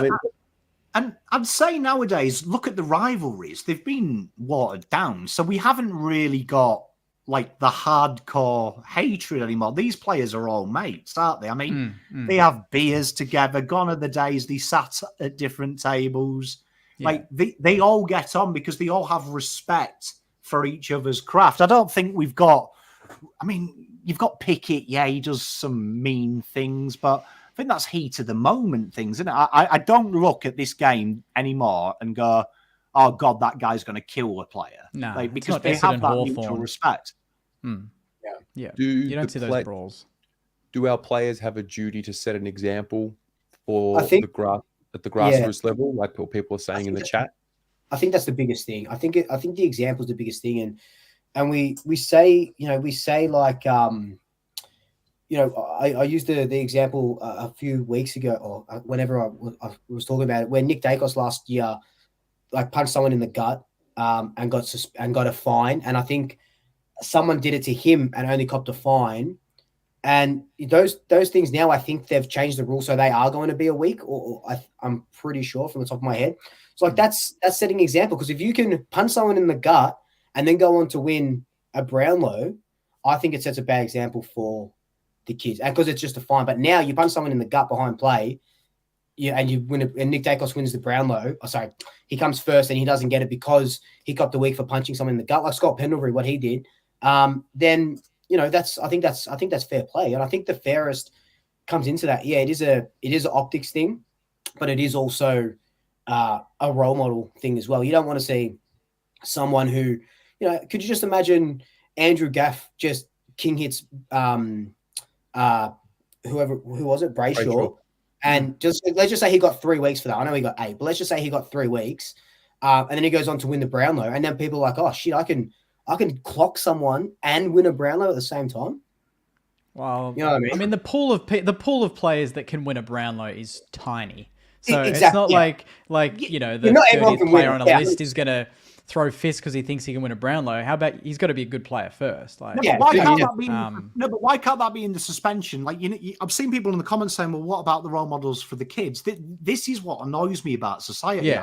and I'd say nowadays, look at the rivalries. They've been watered down. So we haven't really got like the hardcore hatred anymore. These players are all mates, aren't they? I mean, they have beers together. Gone are the days they sat at different tables. Yeah. Like they all get on because they all have respect for each other's craft. I don't think we've got, I mean, you've got Pickett. Yeah, he does some mean things, but I think that's heat of the moment things, isn't it? I don't look at this game anymore and go, oh God, that guy's going to kill a player. No, because they have that mutual respect. Yeah. You don't see those brawls. Do our players have a duty to set an example for at the grassroots level, like people are saying in the chat? I think that's the biggest thing. I think the example is the biggest thing, and we say like I used the example a few weeks ago or whenever I was talking about it, where Nick Dacos last year like punched someone in the gut and got a fine, and I think someone did it to him and only copped a fine. And those things now, I think they've changed the rule, so they are going to be a week, I'm pretty sure from the top of my head. So like that's setting an example, because if you can punch someone in the gut and then go on to win a Brownlow, I think it sets a bad example for the kids, and because it's just a fine. But now you punch someone in the gut behind play, and you win, and Nick Dacos wins the Brownlow. Oh, sorry, he comes first and he doesn't get it because he copped a week for punching someone in the gut, like Scott Pendlebury, what he did. Then I think that's fair play, and I think the fairest comes into that. Yeah, it is an optics thing, but it is also a role model thing as well. You don't want to see someone who, could you just imagine Andrew Gaff just king hits who was it, Brayshaw, and let's just say he got 3 weeks for that. I know he got 8, but let's just say he got 3 weeks, and then he goes on to win the Brownlow, and then people are like, oh shit, I can clock someone and win a Brownlow at the same time. Well, you know what I mean? I mean, the pool of players that can win a Brownlow is tiny. So exactly, it's not like the 30th player on a list is going to throw fists because he thinks he can win a Brownlow. How about he's got to be a good player first? Like, why can't that be in the suspension? Like, I've seen people in the comments saying, "Well, what about the role models for the kids?" This is what annoys me about society. Yeah.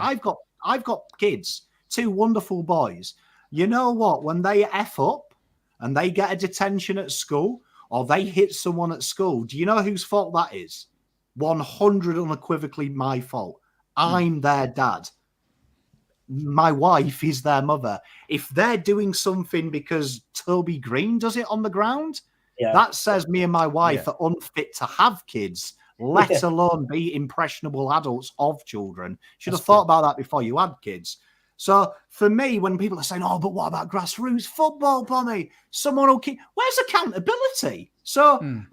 I've got kids, 2 wonderful boys. You know what? When they F up and they get a detention at school or they hit someone at school, do you know whose fault that is? 100 unequivocally my fault. I'm their dad. My wife is their mother. If they're doing something because Toby Green does it on the ground, that says me and my wife are unfit to have kids, let alone be impressionable adults of children. Should have thought about that before you had kids. So for me, when people are saying, oh, but what about grassroots football, Bonnie? Someone will keep... Where's accountability? So,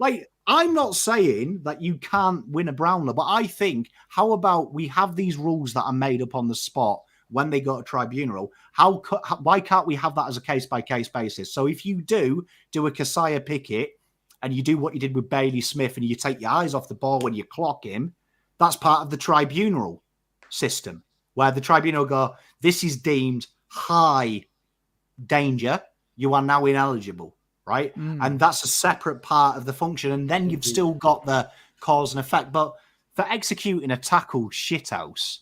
I'm not saying that you can't win a Brownlow, but I think, how about we have these rules that are made up on the spot when they go to tribunal? Why can't we have that as a case-by-case basis? So if you do a Keziah Pickett and you do what you did with Bailey Smith and you take your eyes off the ball when you clock him, that's part of the tribunal system, where the tribunal go, this is deemed high danger. You are now ineligible, right? And that's a separate part of the function. And then you've still got the cause and effect. But for executing a tackle shithouse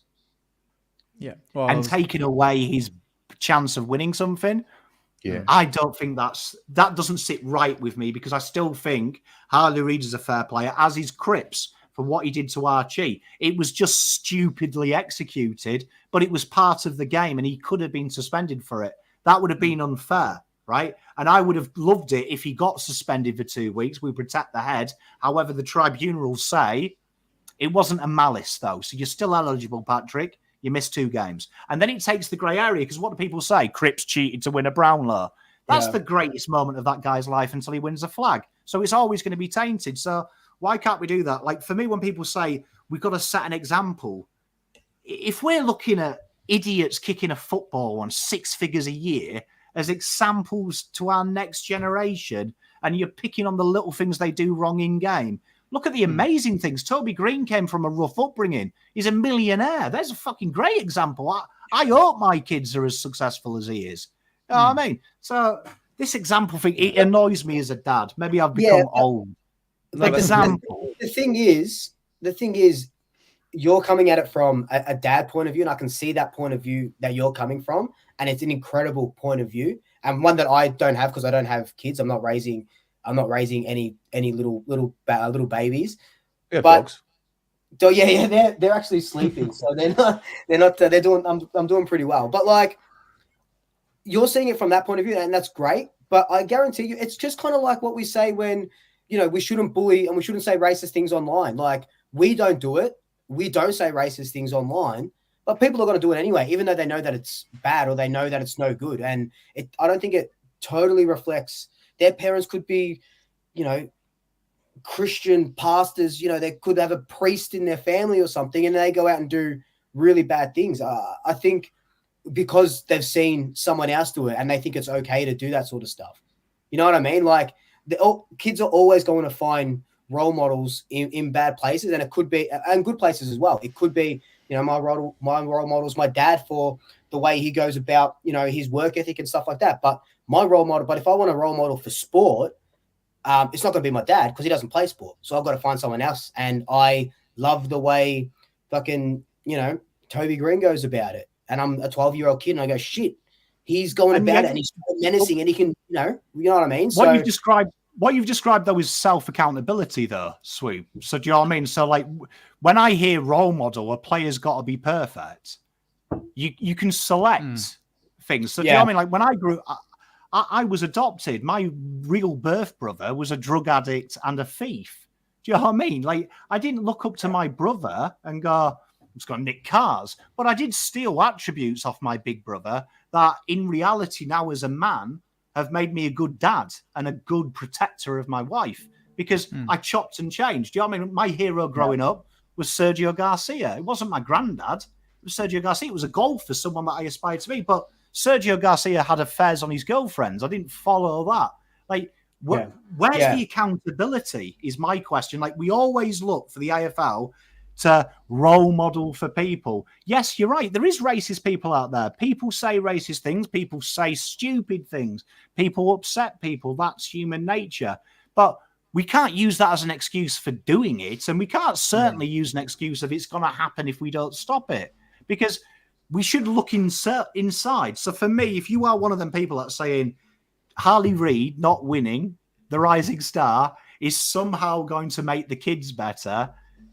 and taking away his chance of winning something, Yeah, I don't think that doesn't sit right with me, because I still think Harley Reid is a fair player, as is Cripps, for what he did to Archie. It was just stupidly executed, but it was part of the game, and he could have been suspended for it. That would have been unfair, right? And I would have loved it if he got suspended for 2 weeks. We protect the head. However, the tribunals say it wasn't a malice, though. So you're still eligible, Patrick. You missed 2 games. And then it takes the grey area, because what do people say? Cripps cheated to win a Brownlow. That's the greatest moment of that guy's life until he wins a flag. So it's always going to be tainted. So why can't we do that? Like, for me, when people say we've got to set an example, if we're looking at idiots kicking a football on 6 figures a year as examples to our next generation, and you're picking on the little things they do wrong in game, look at the amazing things. Toby Green came from a rough upbringing. He's a millionaire. There's a fucking great example. I hope my kids are as successful as he is. You know what I mean? So this example thing, it annoys me as a dad. Maybe I've become old. Like example. The thing is, you're coming at it from a dad point of view, and I can see that point of view that you're coming from, and it's an incredible point of view, and one that I don't have because I don't have kids. I'm not raising any little babies. Yeah, dogs. So they're actually sleeping, so they're doing. I'm doing pretty well, but like, you're seeing it from that point of view, and that's great. But I guarantee you, it's just kind of like what we say when, we shouldn't bully and we shouldn't say racist things online. Like, we don't do it. We don't say racist things online, but people are going to do it anyway, even though they know that it's bad or they know that it's no good. And I don't think it totally reflects. Their parents could be, Christian pastors, they could have a priest in their family or something, and they go out and do really bad things. I think because they've seen someone else do it and they think it's okay to do that sort of stuff. You know what I mean? Like, kids are always going to find role models in bad places, and it could be and good places as well. It could be, my role model is my dad for the way he goes about, his work ethic and stuff like that. But my role model, but if I want a role model for sport, it's not going to be my dad because he doesn't play sport. So I've got to find someone else. And I love the way fucking, Toby Green goes about it. And I'm a 12-year-old kid, and I go, shit, he's going about it, and he's menacing, and he can, you know what I mean? What you've described, though, is self-accountability, though, Swoop. So do you know what I mean? So, like, when I hear role model, a player's got to be perfect, you can select things. So do you know what I mean? Like, when I grew up, I was adopted. My real birth brother was a drug addict and a thief. Do you know what I mean? Like, I didn't look up to my brother and go, I'm just going to nick cars. But I did steal attributes off my big brother that, in reality, now as a man, have made me a good dad and a good protector of my wife, because I chopped and changed. Do you know what I mean? My hero growing up was Sergio Garcia. It wasn't my granddad. It was Sergio Garcia. It was a golfer, someone that I aspired to be. But Sergio Garcia had affairs on his girlfriends. I didn't follow that. Like, where's the accountability is my question. Like, we always look for the AFL to role model for people. Yes, you're right. There is racist people out there. People say racist things. People say stupid things. People upset people. That's human nature. But we can't use that as an excuse for doing it. And we can't certainly use an excuse of it's going to happen if we don't stop it. Because we should look inside. So for me, if you are one of them people that's saying Harley Reid not winning, the rising star, is somehow going to make the kids better,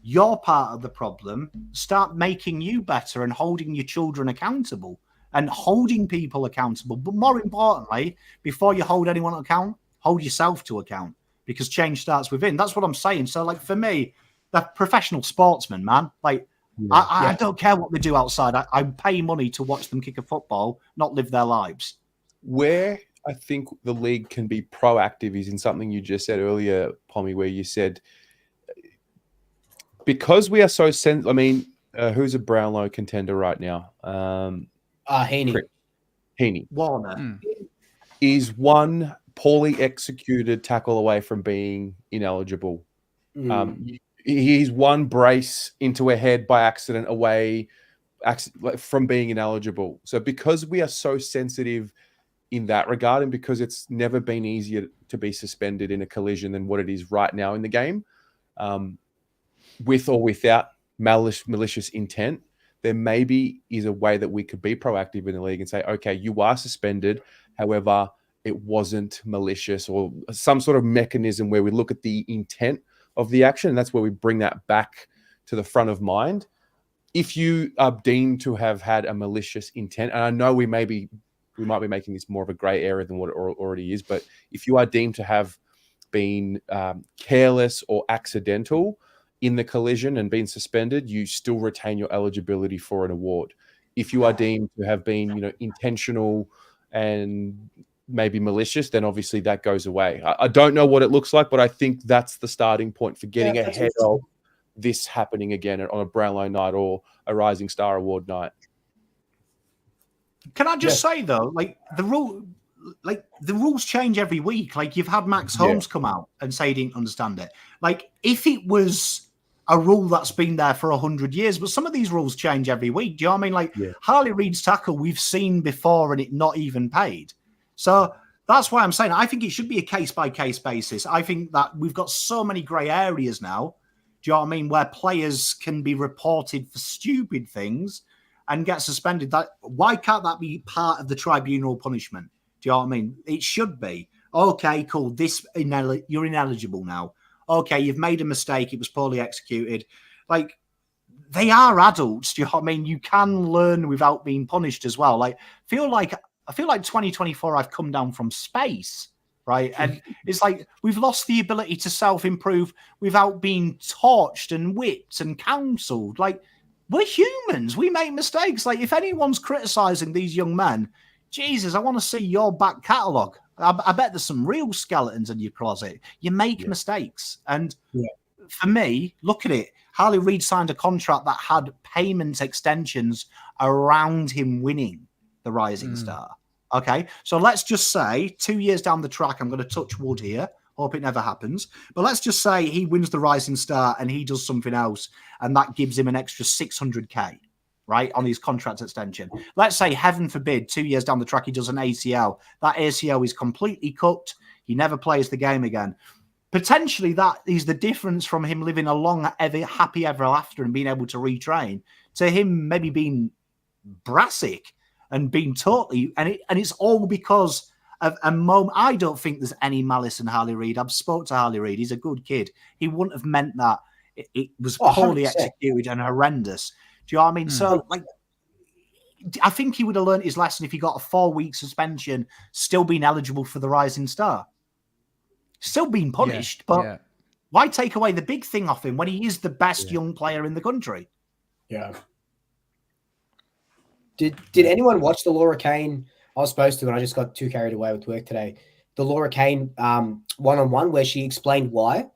you're part of the problem. Start making you better and holding your children accountable and holding people accountable. But more importantly, before you hold anyone to account, hold yourself to account, because change starts within. That's what I'm saying. So, like, for me, they're professional sportsmen, man. Like, I don't care what they do outside. I pay money to watch them kick a football, not live their lives. Where I think the league can be proactive is in something you just said earlier, Pommy, where you said, because we are so I mean, who's a Brownlow contender right now? Heaney. Warner. Is one poorly executed tackle away from being ineligible. He's one brace into a head by accident away from being ineligible. So because we are so sensitive in that regard, and because it's never been easier to be suspended in a collision than what it is right now in the game, with or without malicious intent, there maybe is a way that we could be proactive in the league and say, okay, you are suspended. However, it wasn't malicious, or some sort of mechanism where we look at the intent of the action. And that's where we bring that back to the front of mind. If you are deemed to have had a malicious intent, and I know we might be making this more of a gray area than what it already is, but if you are deemed to have been careless or accidental in the collision and been suspended, you still retain your eligibility for an award. If you are deemed to have been, intentional and maybe malicious, then obviously that goes away. I don't know what it looks like, but I think that's the starting point for getting ahead of this happening again on a Brownlow night or a Rising Star Award night. Can I just say though, the rules change every week. Like, you've had Max Holmes come out and say he didn't understand it. Like, if it was a rule that's been there for 100 years, but some of these rules change every week. Do you know what I mean? Like, Harley Reid's tackle we've seen before and it not even paid. So that's why I'm saying I think it should be a case-by-case basis. I think that we've got so many grey areas now, do you know what I mean, where players can be reported for stupid things and get suspended. Why can't that be part of the tribunal punishment? Do you know what I mean? It should be. Okay, cool. You're ineligible now. Okay, you've made a mistake. It was poorly executed. Like, they are adults. Do you know what I mean? You can learn without being punished as well. Like, I feel like 2024, I've come down from space, right? And it's like we've lost the ability to self-improve without being torched and whipped and counseled. Like, we're humans. We make mistakes. Like, if anyone's criticizing these young men, Jesus, I want to see your back catalogue. I bet there's some real skeletons in your closet. You make mistakes. And for me, look at it. Harley Reid signed a contract that had payment extensions around him winning the Rising Star. Okay, so let's just say 2 years down the track, I'm going to touch wood here. Hope it never happens. But let's just say he wins the Rising Star and he does something else, and that gives him an extra 600K, right, on his contract extension. Let's say, heaven forbid, 2 years down the track, he does an ACL. That ACL is completely cooked. He never plays the game again. Potentially, that is the difference from him living a long, happy ever after and being able to retrain to him maybe being brassic and being totally, and it's all because of a moment. I don't think there's any malice in Harley Reid. I've spoke to Harley Reid. He's a good kid. He wouldn't have meant that. It was poorly 100%. Executed and horrendous. Do you know what I mean? So, like, I think he would have learned his lesson if he got a 4-week suspension, still being eligible for the Rising Star. Still being punished, but why take away the big thing off him when he is the best young player in the country? Yeah. Did anyone watch the Laura Kane? I was supposed to, and I just got too carried away with work today. The Laura Kane one-on-one where she explained why.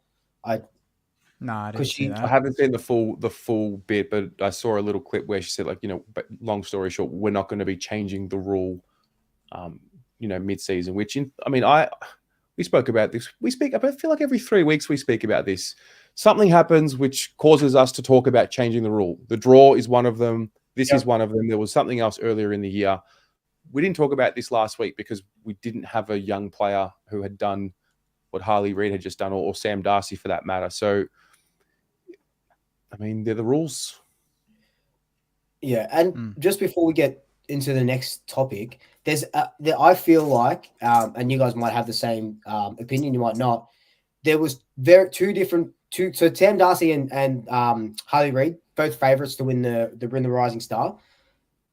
No, I didn't see that. I haven't seen the full bit, but I saw a little clip where she said, like, but long story short, we're not going to be changing the rule, mid-season. Which, we spoke about this. I feel like every 3 weeks we speak about this. Something happens which causes us to talk about changing the rule. The draw is one of them. This is one of them. There was something else earlier in the year. We didn't talk about this last week because we didn't have a young player who had done what Harley Reid had just done, or Sam Darcy for that matter. So, they're the rules. Yeah, and just before we get into the next topic, I feel like, and you guys might have the same opinion, you might not. There was so Sam Darcy and Harley Reid, both favourites to win the Rising Star.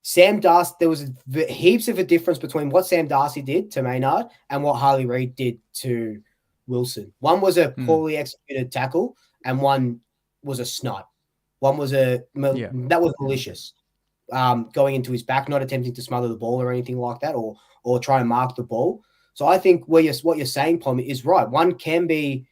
Sam Darcy, there was heaps of a difference between what Sam Darcy did to Maynard and what Harley Reid did to Wilson. One was a poorly executed tackle, and one was a snipe. One was that was malicious, going into his back, not attempting to smother the ball or anything like that, or try and mark the ball. So I think what you're saying, Plum, is right. One can be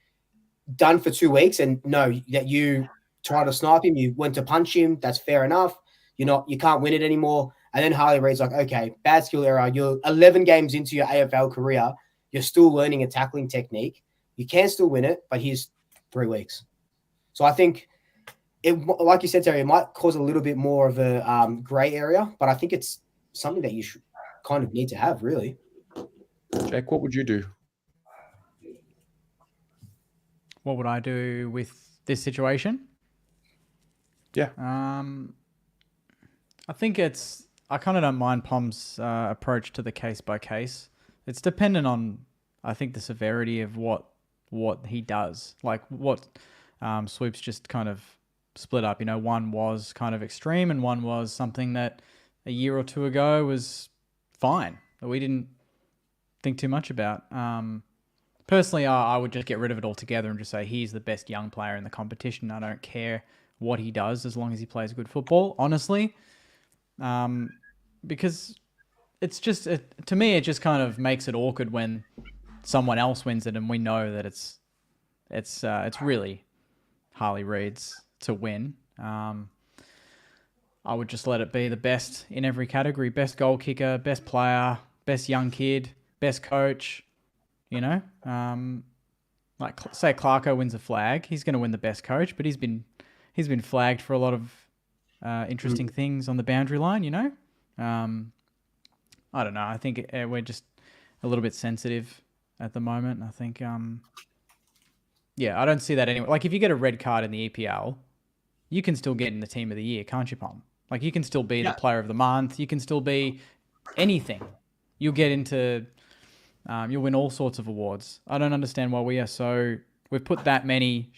done for 2 weeks, and that you try to snipe him, you went to punch him, that's fair enough. You can't win it anymore. And then Harley Reid's like, okay, bad skill error. You're 11 games into your AFL career. You're still learning a tackling technique. You can still win it, but here's 3 weeks. So I think like you said, Terry, it might cause a little bit more of a gray area, but I think it's something that you should kind of need to have, really. Jake, what would you do? What would I do with this situation? Yeah. I think I kind of don't mind Pom's approach to the case by case. It's dependent on, I think, the severity of what he does. Like what Swoop's just kind of split up. One was kind of extreme and one was something that a year or two ago was fine, that we didn't think too much about. Personally, I would just get rid of it altogether and just say he's the best young player in the competition. I don't care what he does as long as he plays good football, honestly. Because it's just, to me, it just kind of makes it awkward when someone else wins it and we know that it's really Harley Reid's to win. I would just let it be the best in every category. Best goal kicker, best player, best young kid, best coach, like say Clarko wins a flag, he's going to win the best coach, but he's been flagged for a lot of interesting things on the boundary line, I don't know. I think we're just a little bit sensitive at the moment. I think, I don't see that anyway. Like if you get a red card in the EPL, you can still get in the team of the year, can't you, Pom? Like you can still be the player of the month. You can still be anything. You'll get into, you'll win all sorts of awards. I don't understand why we've put that many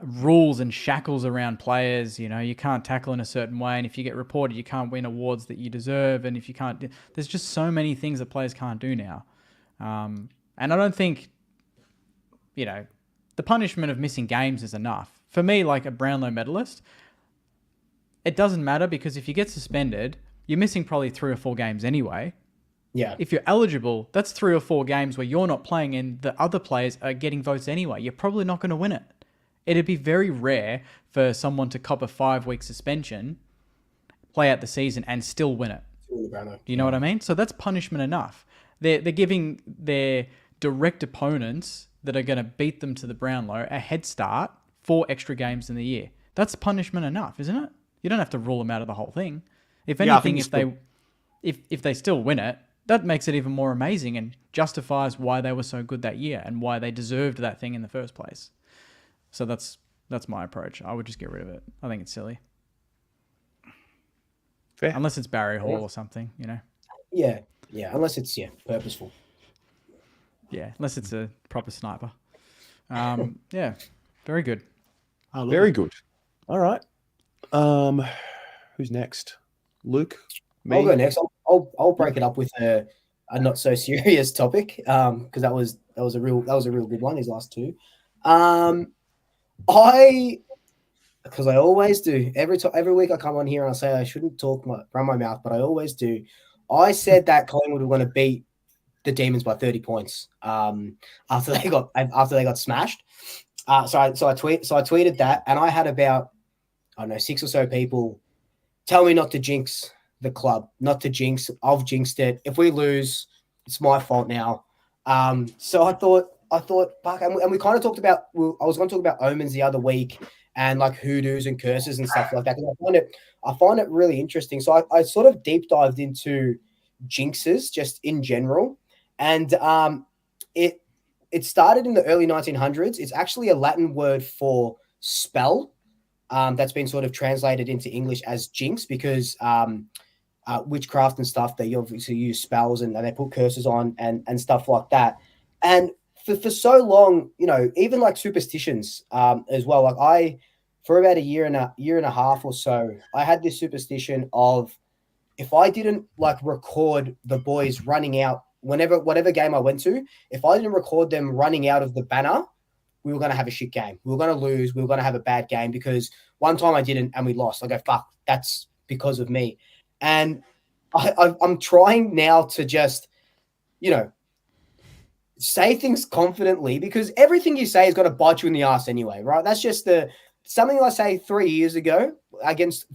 rules and shackles around players. You can't tackle in a certain way, and if you get reported, you can't win awards that you deserve. And if you can't, there's just so many things that players can't do now. And I don't think, the punishment of missing games is enough. For me, like a Brownlow medalist, it doesn't matter because if you get suspended, you're missing probably 3 or 4 games anyway. Yeah. If you're eligible, that's 3 or 4 games where you're not playing and the other players are getting votes anyway. You're probably not going to win it. It'd be very rare for someone to cop a 5-week suspension, play out the season, and still win it. Do you know what I mean? So that's punishment enough. They're giving their direct opponents that are going to beat them to the Brownlow a head start 4 extra games in the year. That's punishment enough, isn't it? You don't have to rule them out of the whole thing. If anything, if they still win it, that makes it even more amazing and justifies why they were so good that year and why they deserved that thing in the first place. So that's my approach. I would just get rid of it. I think it's silly. Fair. Unless it's Barry Hall or something, Yeah. Unless it's purposeful. Yeah, unless it's a proper sniper. Very good. Very good. All right. Who's next? Luke? Me? I'll go next. I'll break it up with a not so serious topic because that was a real good one. These last two. Because I always do every week I come on here and I say I shouldn't run my mouth, but I always do. I said that Collingwood were going to beat the Demons by 30 points after they got smashed. So I tweeted that, and I had about 6 or so people tell me not to jinx the club, not to jinx. I've jinxed it. If we lose, it's my fault now. So I thought, fuck, and we kind of talked about. I was going to talk about omens the other week and like hoodoos and curses and stuff like that. I find it really interesting. So I sort of deep dived into jinxes just in general, and it started in the early 1900s. It's actually a Latin word for spell that's been sort of translated into English as jinx because witchcraft and stuff, they obviously use spells and they put curses on and stuff like that. And for so long, even like superstitions as well. Like for about a year and a half or so, I had this superstition of if I didn't like record the boys running out whatever game I went to, if I didn't record them running out of the banner, we were going to have a shit game. We were going to lose. We were going to have a bad game because one time I didn't and we lost. I go, fuck, that's because of me. And I'm trying now to just, say things confidently because everything you say is going to bite you in the ass anyway, right? That's just something I say 3 years ago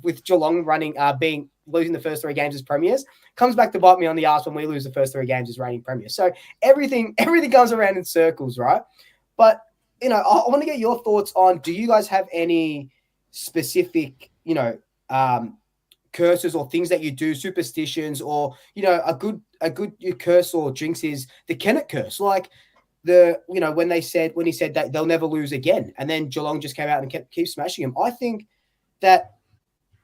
with Geelong losing the first 3 games as premiers comes back to bite me on the ass when we lose the first 3 games as reigning premiers. So everything comes around in circles, right? But I want to get your thoughts on, do you guys have any specific, curses or things that you do, superstitions, or, a good curse or jinx is the Kennett curse. Like when he said that they'll never lose again. And then Geelong just came out and keep smashing him. I think that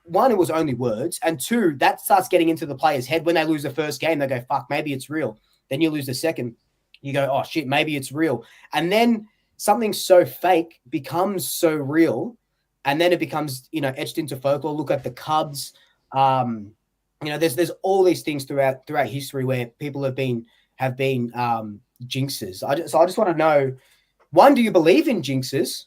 one, it was only words, and two, that starts getting into the player's head. When they lose the first game, they go, fuck, maybe it's real. Then you lose the second, you go, oh shit, maybe it's real. And then something so fake becomes so real, and then it becomes, etched into folklore. Look at the Cubs. There's all these things throughout history where people have been jinxes. So I just want to know, one, do you believe in jinxes?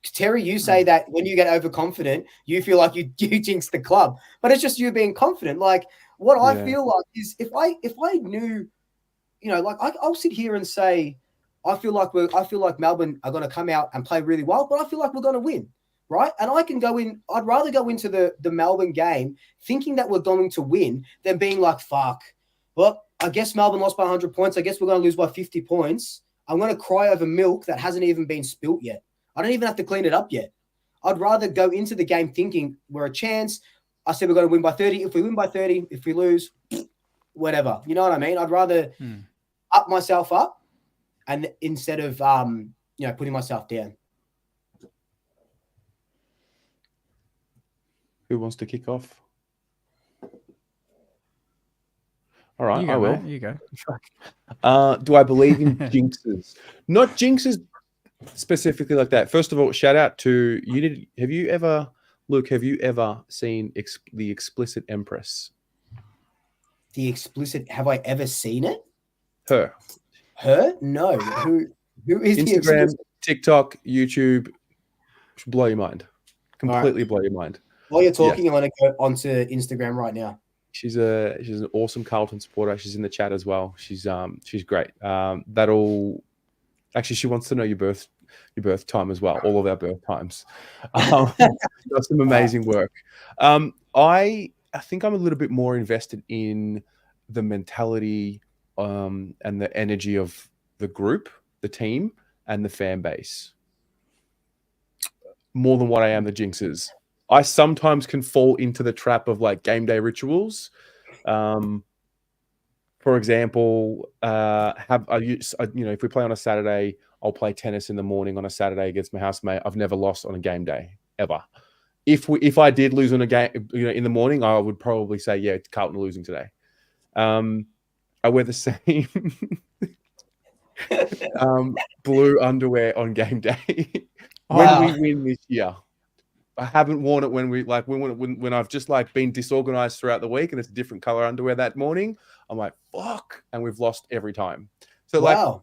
Terry, you say that when you get overconfident, you feel like you jinx the club, but it's just you being confident. Like what I feel like is if I knew, I'll sit here and say, I feel like Melbourne are going to come out and play really well, but I feel like we're going to win, right? And I can go in. I'd rather go into the Melbourne game thinking that we're going to win than being like, fuck. Well, I guess Melbourne lost by 100 points. I guess we're going to lose by 50 points. I'm going to cry over milk that hasn't even been spilt yet. I don't even have to clean it up yet. I'd rather go into the game thinking we're a chance. I said we're going to win by 30. If we win by 30, if we lose, whatever. You know what I mean? I'd rather up myself up and instead of putting myself down. Who wants to kick off? All right, I will. Mate, you go. Do I believe in jinxes? Not jinxes specifically like that. First of all, shout out to you. Have you ever seen the Explicit Empress? The Explicit? Have I ever seen it? Her? No. Who is Instagram, the Explicit? TikTok, YouTube? Should blow your mind. Completely blow your mind. While you're talking, I want to go onto Instagram right now. She's an awesome Carlton supporter. She's in the chat as well. She's great. Actually, she wants to know your birth time as well. All of our birth times. Does some amazing work. I think I'm a little bit more invested in the mentality and the energy of the group, the team, and the fan base more than what I am the jinxes. I sometimes can fall into the trap of like game day rituals. For example, if we play on a Saturday, I'll play tennis in the morning on a Saturday against my housemate. I've never lost on a game day ever. If I did lose on a game, in the morning, I would probably say, yeah, Carlton are losing today. I wear the same blue underwear on game day when we win this year. I haven't worn it when I've just like been disorganized throughout the week and it's a different color underwear that morning. I'm like, fuck, and we've lost every time. So like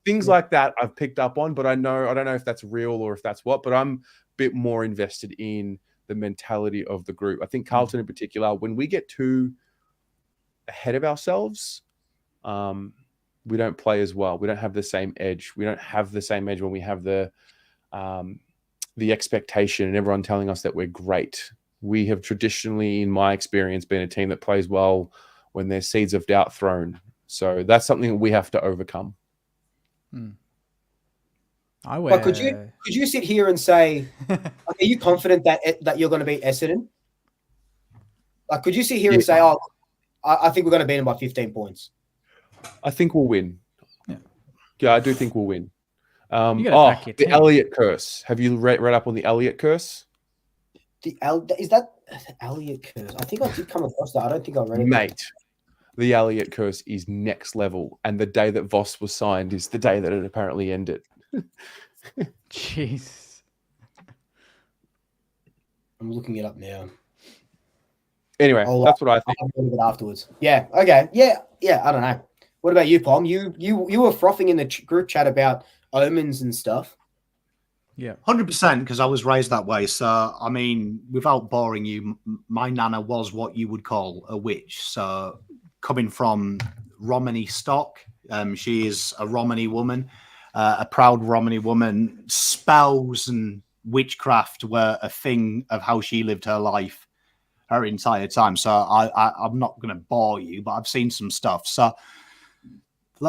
things like that I've picked up on, but I don't know if that's real or if that's what, but I'm a bit more invested in the mentality of the group. I think Carlton in particular, when we get too ahead of ourselves, we don't play as well. We don't have the same edge. We don't have the same edge when we have the expectation and everyone telling us that we're great. We have traditionally, in my experience, been a team that plays well when there's seeds of doubt thrown. So that's something that we have to overcome. But could you sit here and say, are you confident that you're going to beat Essendon? Like, could you sit here and say, oh, I think we're going to beat them by 15 points? I think we'll win. Yeah, I do think we'll win. The Elliott curse. Have you read up on the Elliott curse? Is that the Elliott curse? I think I did come across that. I don't think I read it. Mate, the Elliott curse is next level. And the day that Voss was signed is the day that it apparently ended. Jeez. I'm looking it up now. Anyway, that's what I think. I'll look at it afterwards. Yeah. Okay. Yeah. I don't know. What about you, Pom? You were frothing in the group chat about omens and stuff. Yeah, 100%, because I was raised that way. So, I mean, without boring you, my nana was what you would call a witch. So, coming from Romany stock, she is a Romany woman, a proud Romany woman. Spells and witchcraft were a thing of how she lived her life her entire time. So, I'm not going to bore you, but I've seen some stuff. So,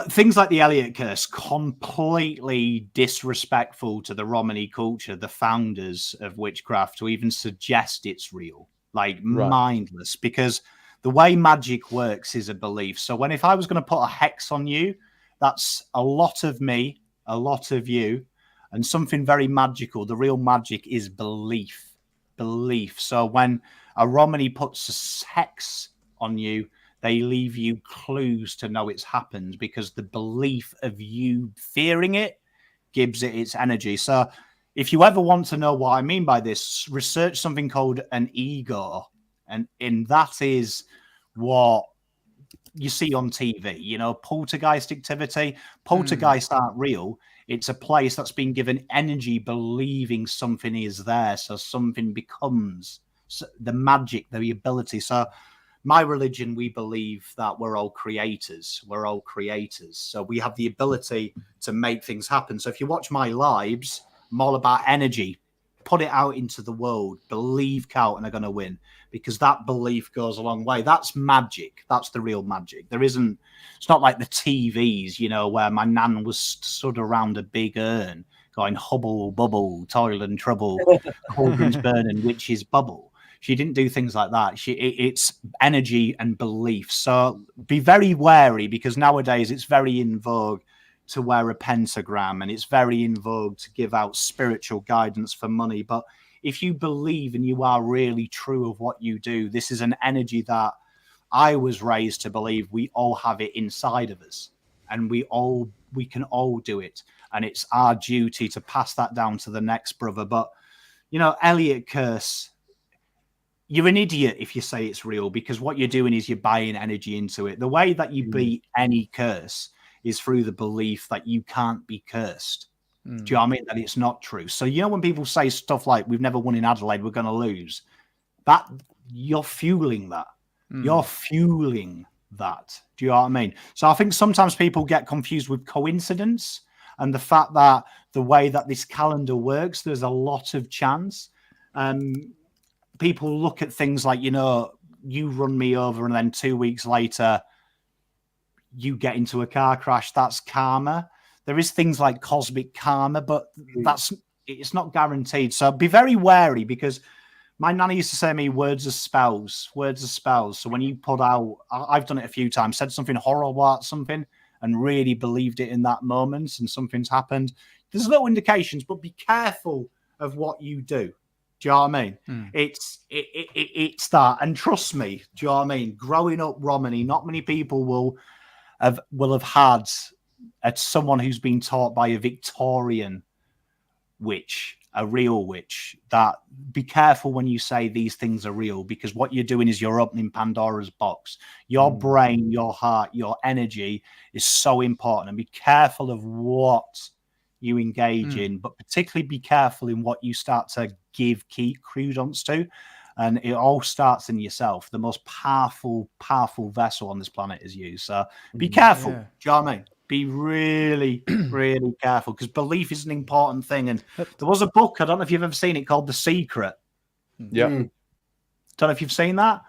things like the Elliott curse, completely disrespectful to the Romany culture, the founders of witchcraft, to even suggest it's real. Mindless, because the way magic works is a belief. So if I was going to put a hex on you, that's a lot of me, a lot of you, and something very magical. The real magic is belief. belief. So when a Romany puts a hex on you, they leave you clues to know it's happened because the belief of you fearing it gives it its energy. So if you ever want to know what I mean by this, research something called an ego. And that is what you see on TV, poltergeist activity. Poltergeists aren't real. It's a place that's been given energy believing something is there. So something becomes the magic, the ability. So my religion, we believe that we're all creators. We're all creators. So we have the ability to make things happen. So if you watch my lives, I'm all about energy. Put it out into the world. Believe Carlton are going to win because that belief goes a long way. That's magic. That's the real magic. It's not like the TVs, where my nan was stood around a big urn going hubble, bubble, toil and trouble, cauldrons burning, witches bubble. She didn't do things like that. It's energy and belief. So be very wary because nowadays it's very in vogue to wear a pentagram and it's very in vogue to give out spiritual guidance for money. But if you believe and you are really true of what you do, this is an energy that I was raised to believe we all have it inside of us and we can all do it. And it's our duty to pass that down to the next brother. But, Elliot Curse, you're an idiot if you say it's real because what you're doing is you're buying energy into it. The way that you beat any curse is through the belief that you can't be cursed. Do you know what I mean? That it's not true. So, when people say stuff like, we've never won in Adelaide, we're going to lose, that you're fueling that. You're fueling that. Do you know what I mean? So I think sometimes people get confused with coincidence and the fact that the way that this calendar works, there's a lot of chance. People look at things like, you run me over and then 2 weeks later, you get into a car crash. That's karma. There is things like cosmic karma, but it's not guaranteed. So be very wary because my nanny used to say to me, words are spells. So when you put out, I've done it a few times, said something horrible about something and really believed it in that moment and something's happened. There's little indications, but be careful of what you do. Do you know what I mean? It's that. And trust me, do you know what I mean? Growing up Romany, not many people will have had someone who's been taught by a Victorian witch, a real witch, that be careful when you say these things are real because what you're doing is you're opening Pandora's box. Your brain, your heart, your energy is so important. And be careful of what you engage in, but particularly be careful in what you start to give credence to. And it all starts in yourself. The most powerful vessel on this planet is you. So be careful. Do you know what I mean? Be really, really careful because belief is an important thing. And there was a book, I don't know if you've ever seen it, called The Secret. Yeah. Don't know if you've seen that.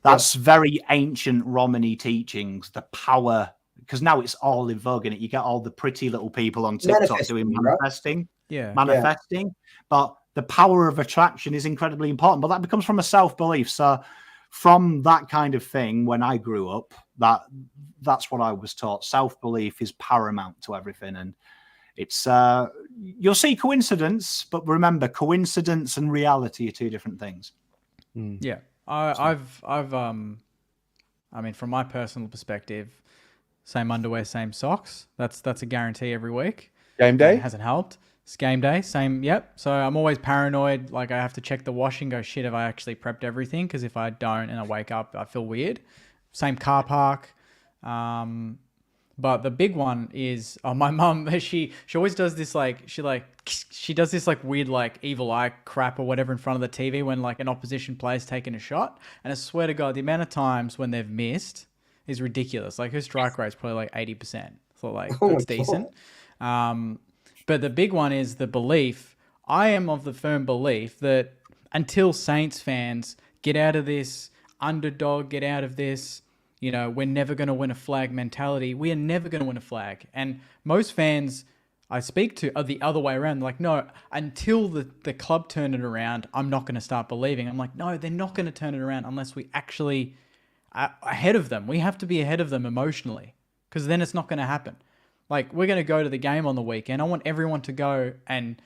That's very ancient Romany teachings, the power, because now it's all in vogue, and you get all the pretty little people on TikTok doing manifesting. But the power of attraction is incredibly important. But that becomes from a self-belief. So from that kind of thing, when I grew up, that's what I was taught. Self-belief is paramount to everything. And it's you'll see coincidence, but remember, coincidence and reality are two different things. Yeah. I mean, from my personal perspective, same underwear, same socks. That's a guarantee every week. Game day? It hasn't helped. It's game day, same, yep. So I'm always paranoid. Like I have to check the washing, go, shit, have I actually prepped everything? Because if I don't and I wake up, I feel weird. Same car park. But the big one is, my mum, she always does this she does this weird evil eye crap or whatever in front of the TV when an opposition player's taking a shot. And I swear to God, the amount of times when they've missed is ridiculous. Her strike rate's probably 80%. So that's decent. But the big one is the belief. I am of the firm belief that until Saints fans get out of this underdog, get out of this, we're never going to win a flag mentality. We are never going to win a flag. And most fans I speak to are the other way around. They're like, no, until the club turn it around, I'm not going to start believing. I'm like, no, they're not going to turn it around unless we actually are ahead of them. We have to be ahead of them emotionally because then it's not going to happen. We're going to go to the game on the weekend. I want everyone to go and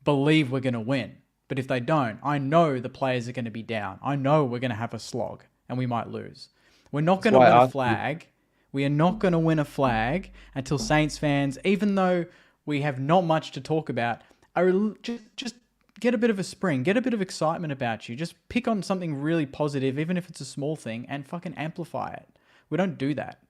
believe we're going to win. But if they don't, I know the players are going to be down. I know we're going to have a slog and we might lose. We're not going to win a flag. We are not going to win a flag until Saints fans, even though we have not much to talk about, are just get a bit of a spring, get a bit of excitement about you. Just pick on something really positive, even if it's a small thing, and fucking amplify it. We don't do that.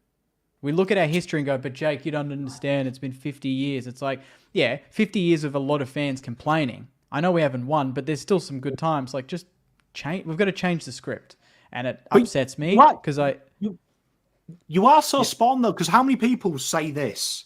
We look at our history and go, but Jake, you don't understand. It's been 50 years. It's like, yeah, 50 years of a lot of fans complaining. I know we haven't won, but there's still some good times. Like, just change. We've got to change the script. And it upsets me because You are so spot on, though, because how many people say this?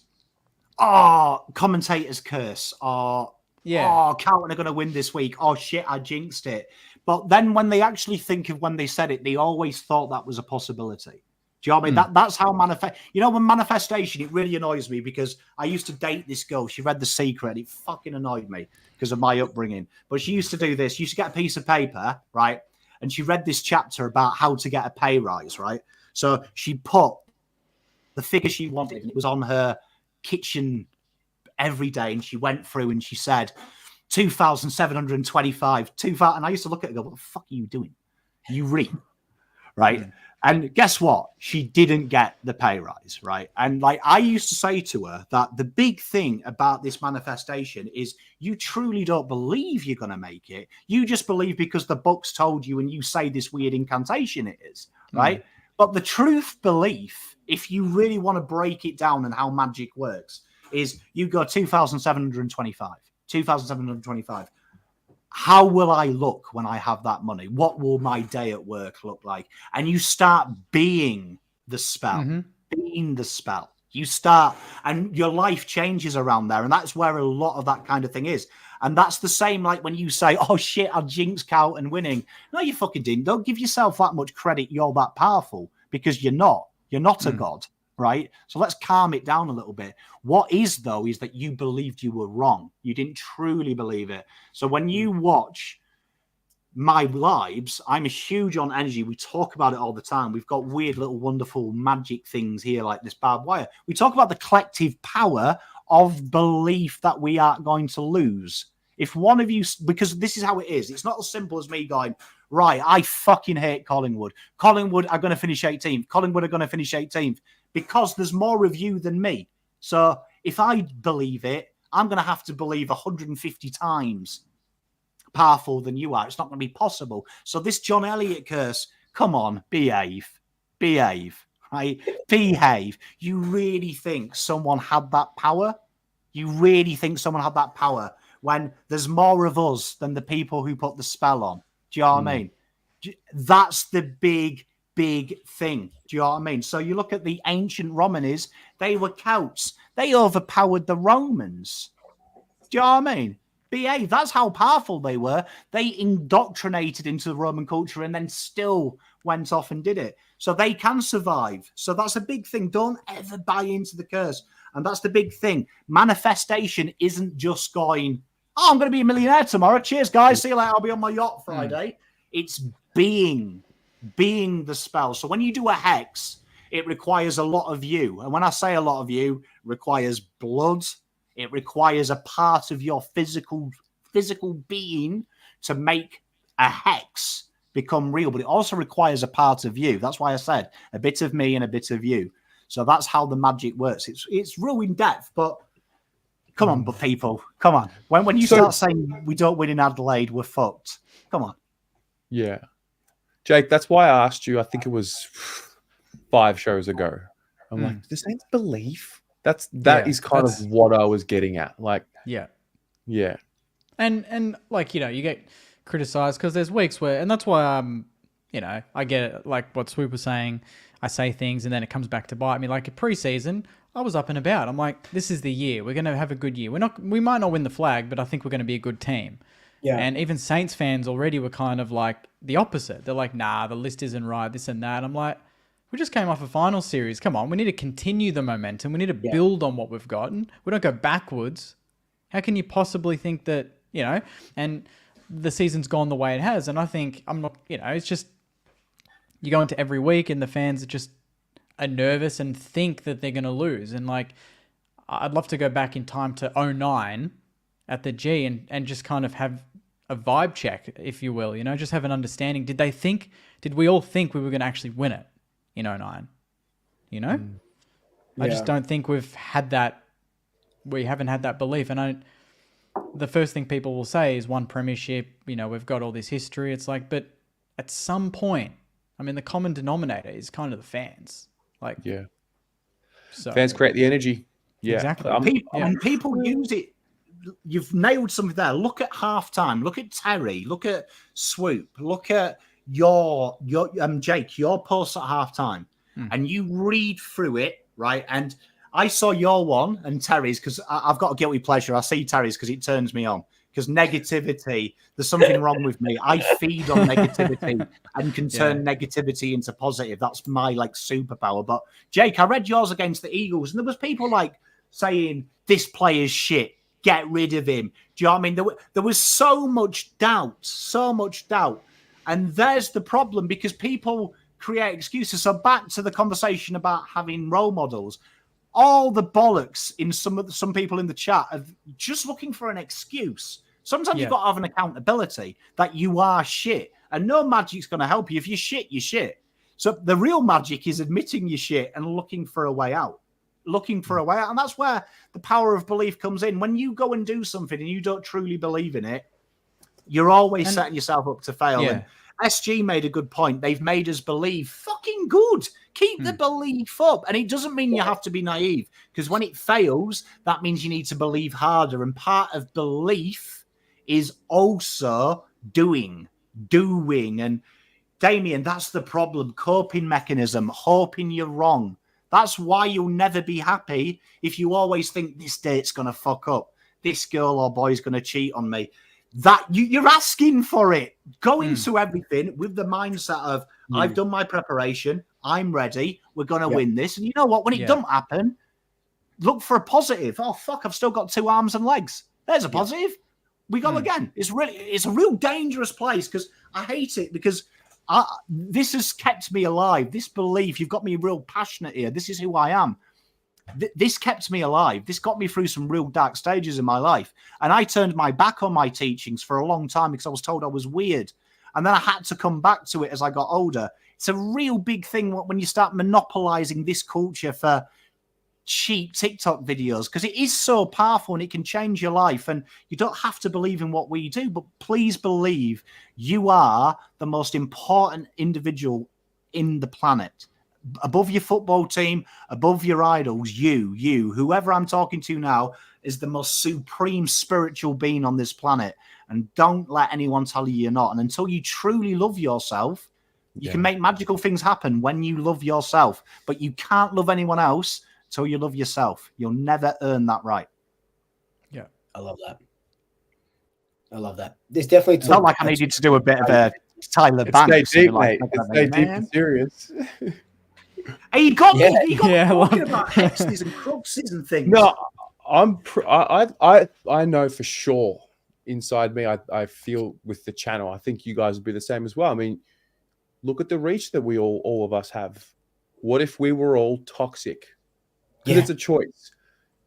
Oh, commentators curse. Oh, Carlton are going to win this week. Oh, shit, I jinxed it. But then when they actually think of when they said it, they always thought that was a possibility. Do you know what I mean? That's how when manifestation, it really annoys me because I used to date this girl. She read The Secret and it fucking annoyed me because of my upbringing. But she used to do this. She used to get a piece of paper, right? And she read this chapter about how to get a pay rise, right? So she put the figure she wanted. And it was on her kitchen every day. And she went through and she said, 2,725. And I used to look at her and go, what the fuck are you doing? You read, right? Mm. And guess what? She didn't get the pay rise, right? And like I used to say to her that the big thing about this manifestation is you truly don't believe you're going to make it. You just believe because the book's told you and you say this weird incantation it is, right? But the truth belief, if you really want to break it down and how magic works, is you go 2,725. 2,725. How will I look when I have that money? What will my day at work look like? And you start being the spell, being the spell. You start, and your life changes around there. And that's where a lot of that kind of thing is. And that's the same like when you say, oh shit, I jinxed Carlton winning. No, you fucking didn't. Don't give yourself that much credit. You're that powerful because you're not. You're not a god, right? So let's calm it down a little bit. What is, though, is that you believed you were wrong. You didn't truly believe it. So when you watch my lives, I'm a huge on energy. We talk about it all the time. We've got weird little wonderful magic things here like this barbed wire. We talk about the collective power of belief that we aren't going to lose. If one of you, because this is how it is. It's not as simple as me going, right, I fucking hate Collingwood. Collingwood are going to finish 18th. Collingwood are going to finish 18th because there's more of you than me. So if I believe it, I'm going to have to believe 150 times powerful than you are. It's not going to be possible. So this John Elliott curse, come on, behave, right? Behave. You really think someone had that power? You really think someone had that power when there's more of us than the people who put the spell on? Do you know what I mean? That's the big thing. Do you know what I mean? So you look at the ancient Romans, they were Celts. They overpowered the Romans. Do you know what I mean? Behave. That's how powerful they were. They indoctrinated into the Roman culture and then still went off and did it. So they can survive. So that's a big thing. Don't ever buy into the curse. And that's the big thing. Manifestation isn't just going, oh, I'm going to be a millionaire tomorrow. Cheers, guys. See you later. I'll be on my yacht Friday. It's being the spell. So when you do a hex, it requires a lot of you. And when I say a lot of you, it requires blood. It requires a part of your physical being to make a hex become real. But it also requires a part of you. That's why I said a bit of me and a bit of you. So that's how the magic works. It's real in depth, but come on, but people, come on. When you start saying we don't win in Adelaide, we're fucked. Come on. Yeah. Jake, that's why I asked you, I think it was 5 shows ago. I'm like, this ain't belief. That is kind of what I was getting at. Like, yeah. And like, you know, you get criticized because there's weeks where, and that's why you know, I get it, like what Swoop was saying. I say things and then it comes back to bite me. Like a preseason, I was up and about. I'm like, this is the year. We're going to have a good year. We might not win the flag, but I think we're going to be a good team. Yeah. And even Saints fans already were kind of like the opposite. They're like, nah, the list isn't right, this and that. I'm like, we just came off a final series. Come on, we need to continue the momentum. We need to build on what we've gotten. We don't go backwards. How can you possibly think that, you know, and the season's gone the way it has. And I think it's just, you go into every week and the fans are nervous and think that they're going to lose. And like, I'd love to go back in time to 2009 at the G and just kind of have a vibe check, if you will, just have an understanding. Did we all think we were going to actually win it in 09? I just don't think we've had that. We haven't had that belief. And the first thing people will say is one premiership, we've got all this history. It's like, but at some point, I mean, the common denominator is kind of the fans. Like, yeah. So, fans create the energy. Yeah, exactly. And people use it. You've nailed something there. Look at halftime. Look at Terry. Look at Swoop. Look at your Jake, your post at halftime, and you read through it, right? And I saw your one and Terry's because I've got a guilty pleasure. I see Terry's because it turns me on. Because negativity, there's something wrong with me. I feed on negativity and can turn negativity into positive. That's my superpower. But Jake, I read yours against the Eagles, and there was people saying this player's shit. Get rid of him. Do you know what I mean? There was so much doubt. And there's the problem because people create excuses. So back to the conversation about having role models. All the bollocks in some people in the chat of just looking for an excuse. Sometimes you've got to have an accountability that you are shit. And no magic's going to help you. If you're shit, you're shit. So the real magic is admitting you're shit and looking for a way out. And that's where the power of belief comes in. When you go and do something and you don't truly believe in it, you're always setting yourself up to fail. Yeah. And SG made a good point. They've made us believe fucking good. Keep the belief up. And it doesn't mean you have to be naive because when it fails, that means you need to believe harder. And part of belief is also doing. And Damien, that's the problem. Coping mechanism, hoping you're wrong. That's why you'll never be happy if you always think this date's going to fuck up. This girl or boy's going to cheat on me. That you're asking for it. Go into everything with the mindset of, I've done my preparation. I'm ready. We're going to win this. And you know what? When it don't happen, look for a positive. Oh, fuck, I've still got 2 arms and legs. There's a positive. We go again. It's a real dangerous place because I hate it because this has kept me alive. This belief, you've got me real passionate here. This is who I am. This kept me alive. This got me through some real dark stages in my life. And I turned my back on my teachings for a long time because I was told I was weird. And then I had to come back to it as I got older. It's a real big thing when you start monopolizing this culture for cheap TikTok videos because it is so powerful and it can change your life. And you don't have to believe in what we do, but please believe you are the most important individual in the planet. Above your football team, above your idols, whoever I'm talking to now is the most supreme spiritual being on this planet. And don't let anyone tell you you're not. And until you truly love yourself, you can make magical things happen when you love yourself. But you can't love anyone else until you love yourself. You'll never earn that right. Yeah, I love that. There's definitely it's not like I needed to do a bit of a Tyler Banks. Deep, mate. It's so deep and serious. Hey, you got me talking about hexes and cruxes and things. No, I know for sure inside me, I feel with the channel, I think you guys would be the same as well. I mean, look at the reach that we all of us have. What if we were all toxic? Because it's a choice.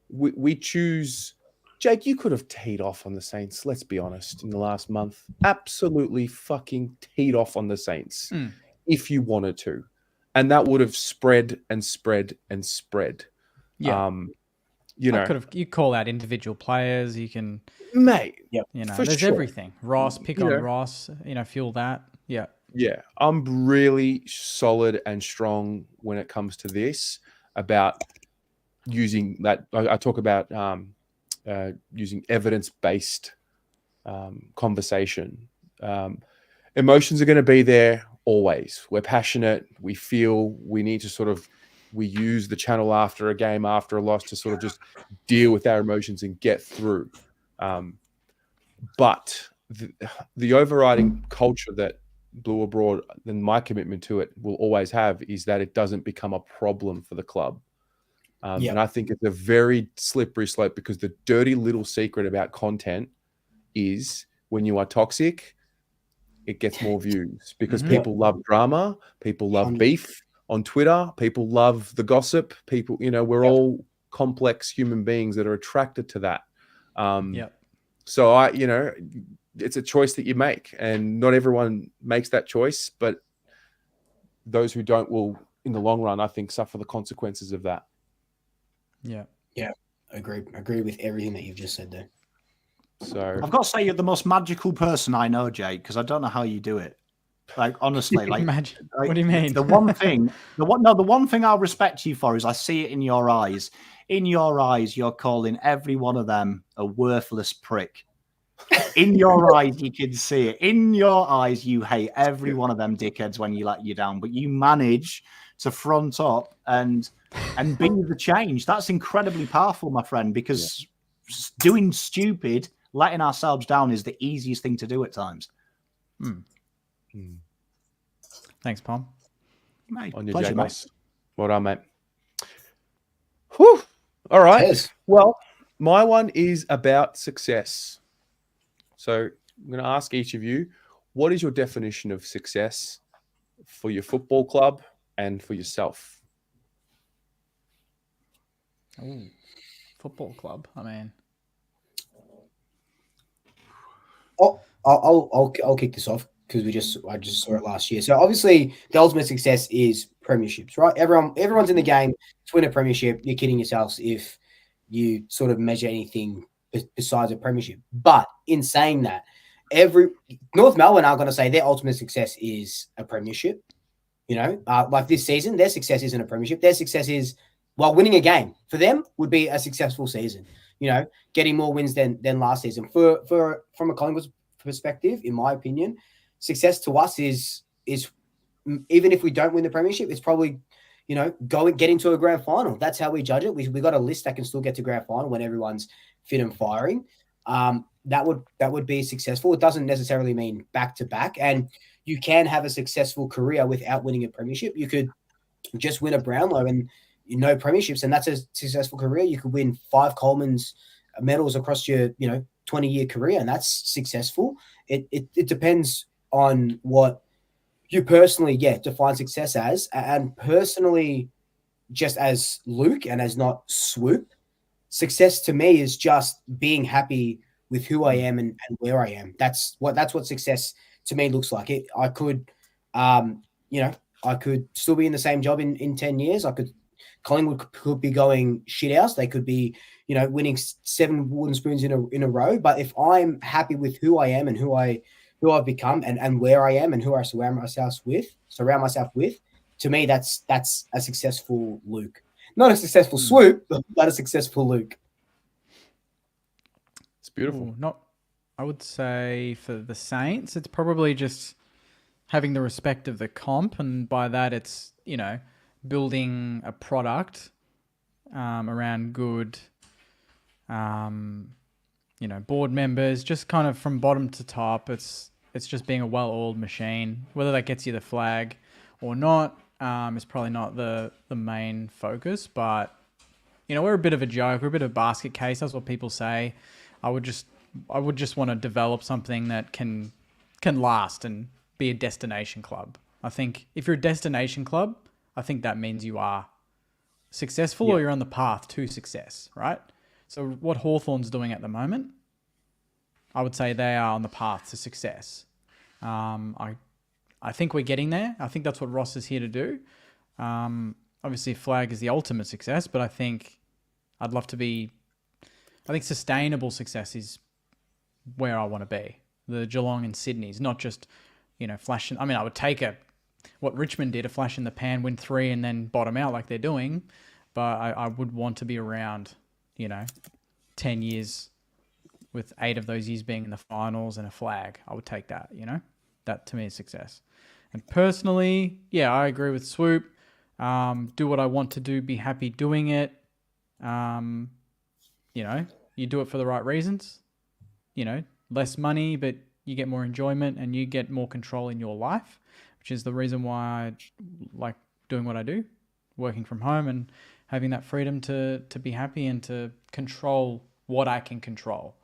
We choose. Jake, you could have teed off on the Saints. Let's be honest. In the last month, absolutely fucking teed off on the Saints if you wanted to, and that would have spread and spread and spread. Yeah, you call out individual players. You can, mate. Yeah, there's everything. Ross, pick on Ross. Fuel that. Yeah. Yeah, I'm really solid and strong when it comes to this about using that. I talk about using evidence-based conversation. Emotions are going to be there always. We're passionate. We feel we need to we use the channel after a game, after a loss to sort of just deal with our emotions and get through. But the overriding culture that Blue Abroad, then my commitment to it will always have is that it doesn't become a problem for the club. And I think it's a very slippery slope because the dirty little secret about content is when you are toxic, it gets more views because people love drama, people love beef on Twitter, people love the gossip, people, we're all complex human beings that are attracted to that. So it's a choice that you make, and not everyone makes that choice, but those who don't will, in the long run, I think, suffer the consequences of that. Yeah, agree with everything that you've just said there. So I've got to say, you're the most magical person I know, Jake, because I don't know how you do it. Like, honestly, like, what do you mean? The one thing I'll respect you for is I see it in your eyes. In your eyes, you're calling every one of them a worthless prick. In your eyes, you can see it. In your eyes, you hate every one of them dickheads when you let you down, but you manage to front up and be the change. That's incredibly powerful, my friend, because doing stupid, letting ourselves down is the easiest thing to do at times. Thanks, Pom. Mate, on your pleasure, mate. Jagos. Well done, mate. Whew. All right. Cheers. Well, my one is about success. So I'm going to ask each of you, what is your definition of success for your football club and for yourself? Ooh, football club. I mean, I'll kick this off because I just saw it last year. So obviously the ultimate success is premierships, right? Everyone's in the game to win a premiership. You're kidding yourselves if you sort of measure anything besides a premiership. But in saying that, North Melbourne are going to say their ultimate success is a premiership. You know, like this season, their success isn't a premiership. Their success is, well, winning a game for them would be a successful season. You know, getting more wins than last season. From a Collingwood perspective, in my opinion, success to us is even if we don't win the premiership, it's probably, you know, getting to a grand final. That's how we judge it. We got a list that can still get to grand final when everyone's fit and firing. That would be successful. It doesn't necessarily mean back to back, and you can have a successful career without winning a premiership. You could just win a Brownlow and no premierships, and that's a successful career. You could win 5 Coleman's medals across your 20-year career, and that's successful. It depends on what you personally define success as, and personally, just as Luke and as not Swoop, success to me is just being happy with who I am and where I am. That's what success to me looks like. I could still be in the same job in 10 years. Collingwood could be going shit house. They could be, winning 7 wooden spoons in a row. But if I'm happy with who I am and who I've become and where I am and who I surround myself with, to me, that's a successful Luke. Not a successful Swoop, but a successful Luke. It's beautiful. I would say for the Saints, it's probably just having the respect of the comp. And by that, it's, building a product around good, board members, just kind of from bottom to top. It's just being a well-oiled machine. Whether that gets you the flag or not is probably not the main focus. But, we're a bit of a joke. We're a bit of a basket case. That's what people say. I would just want to develop something that can last and be a destination club. I think if you're a destination club, I think that means you are successful or you're on the path to success, right? So what Hawthorn's doing at the moment, I would say they are on the path to success. I think we're getting there. I think that's what Ross is here to do. Obviously, flag is the ultimate success, but I think sustainable success is where I want to be. The Geelong and Sydney's, not just, flashing. I mean, I would take what Richmond did, a flash in the pan, win 3 and then bottom out like they're doing. But I would want to be around, 10 years with 8 of those years being in the finals and a flag. I would take that, That to me is success. And personally, I agree with Swoop. Do what I want to do, be happy doing it. You do it for the right reasons. Less money, but you get more enjoyment and you get more control in your life, which is the reason why I like doing what I do, working from home and having that freedom to be happy and to control what I can control.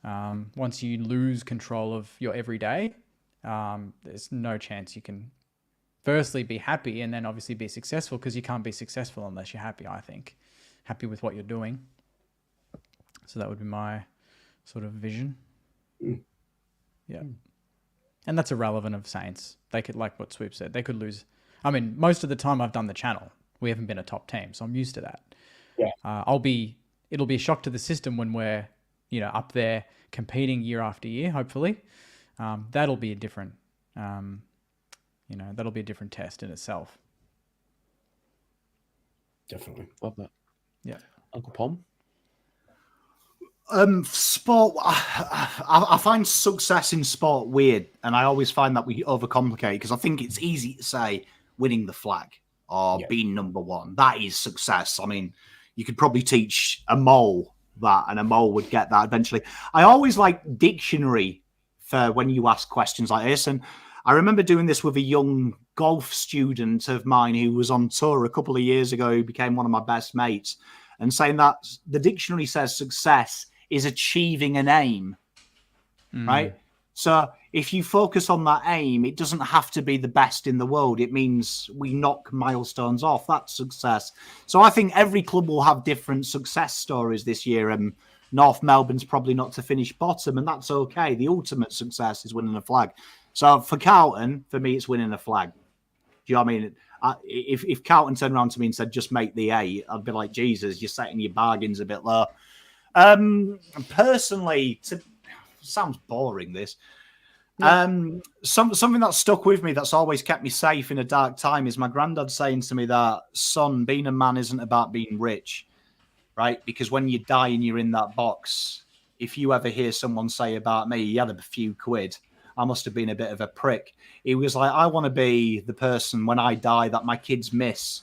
Once you lose control of your everyday, there's no chance you can firstly be happy and then obviously be successful, because you can't be successful unless you're happy, I think. Happy with what you're doing. So that would be my sort of vision. Yeah. And that's irrelevant of Saints. They could, like what Swoop said, they could lose. I mean, most of the time I've done the channel, we haven't been a top team, so I'm used to that. Yeah. It'll be a shock to the system when we're, up there competing year after year, hopefully. That'll be a different, that'll be a different test in itself. Definitely. Love that. Yeah. Uncle Pom? Sport, I find success in sport weird, and I always find that we overcomplicate, because I think it's easy to say winning the flag or being number one. That is success. I mean, you could probably teach a mole that, and a mole would get that eventually. I always like dictionary for when you ask questions like this, and I remember doing this with a young golf student of mine who was on tour a couple of years ago, who became one of my best mates, and saying that the dictionary says success is achieving an aim, right? So if you focus on that aim, it doesn't have to be the best in the world. It means we knock milestones off. That's success. So I think every club will have different success stories this year. And North Melbourne's probably not to finish bottom, and that's okay. The ultimate success is winning a flag. So for Carlton, for me, it's winning a flag. Do you know what I mean? If Carlton turned around to me and said, just make the 8, I'd be like, Jesus, you're setting your bargains a bit low. Personally, sounds boring, this. Something that stuck with me, that's always kept me safe in a dark time, is my granddad saying to me that, son, being a man isn't about being rich, right? Because when you die and you're in that box, if you ever hear someone say about me, he had a few quid, I must have been a bit of a prick. He was like, I want to be the person when I die that my kids miss.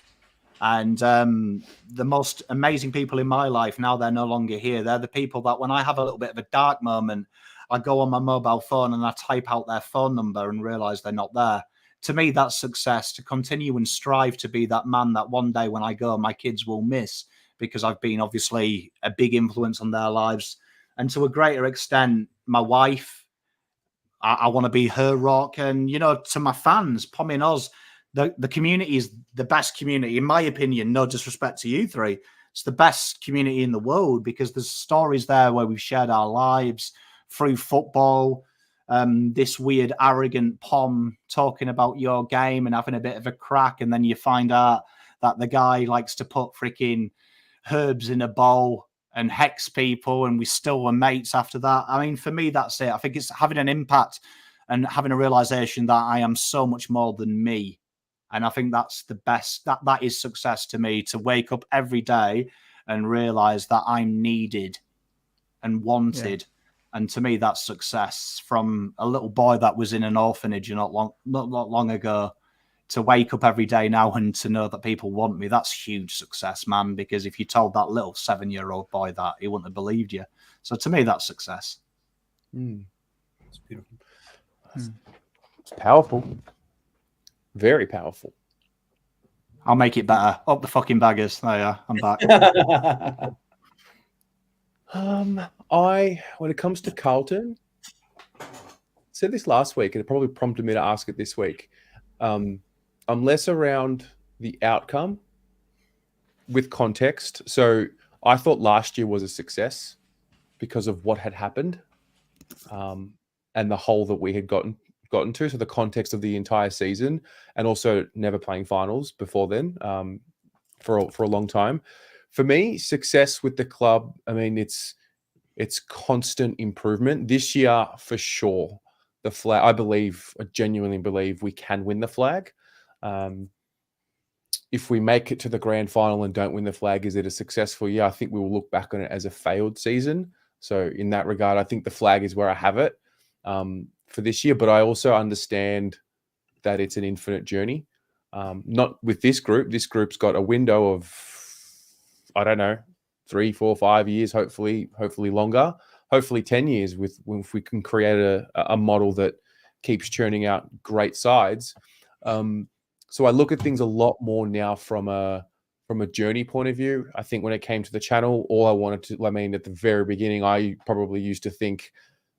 And the most amazing people in my life, now they're no longer here, they're the people that when I have a little bit of a dark moment, I go on my mobile phone and I type out their phone number and realize they're not there. To me, that's success, to continue and strive to be that man that one day when I go, my kids will miss, because I've been obviously a big influence on their lives. And to a greater extent, my wife, I want to be her rock. And, to my fans, Pommy and Oz, the community is the best community, in my opinion. No disrespect to you three. It's the best community in the world, because there's stories there where we've shared our lives through football. This weird, arrogant Pom talking about your game and having a bit of a crack. And then you find out that the guy likes to put freaking herbs in a bowl and hex people, and we still were mates after that. I mean, for me, that's it. I think it's having an impact and having a realization that I am so much more than me. And I think that's the best. That is success to me, to wake up every day and realize that I'm needed and wanted. Yeah. And to me, that's success. From a little boy that was in an orphanage not long ago, to wake up every day now and to know that people want me, that's huge success, man. Because if you told that little 7-year-old boy that, he wouldn't have believed you. So to me, that's success. It's beautiful. It's powerful. Very powerful. I'll make it better. Up the fucking baggers. There you are. I'm back. When it comes to Carlton, I said this last week, and it probably prompted me to ask it this week. I'm less around the outcome with context. So I thought last year was a success because of what had happened, and the hole that we had gotten to. So the context of the entire season, and also never playing finals before then, for a long time. For me, success with the club, I mean, it's constant improvement. This year, for sure, the flag, I genuinely believe we can win the flag. If we make it to the grand final and don't win the flag, is it a successful year? I think we will look back on it as a failed season. So in that regard, I think the flag is where I have it for this year. But I also understand that it's an infinite journey. Not with this group. This group's got a window of, I don't know, 3, 4, 5 years, hopefully longer, hopefully 10 years, if we can create a model that keeps churning out great sides. So I look at things a lot more now from a journey point of view. I think when it came to the channel, all I wanted to, at the very beginning, I probably used to think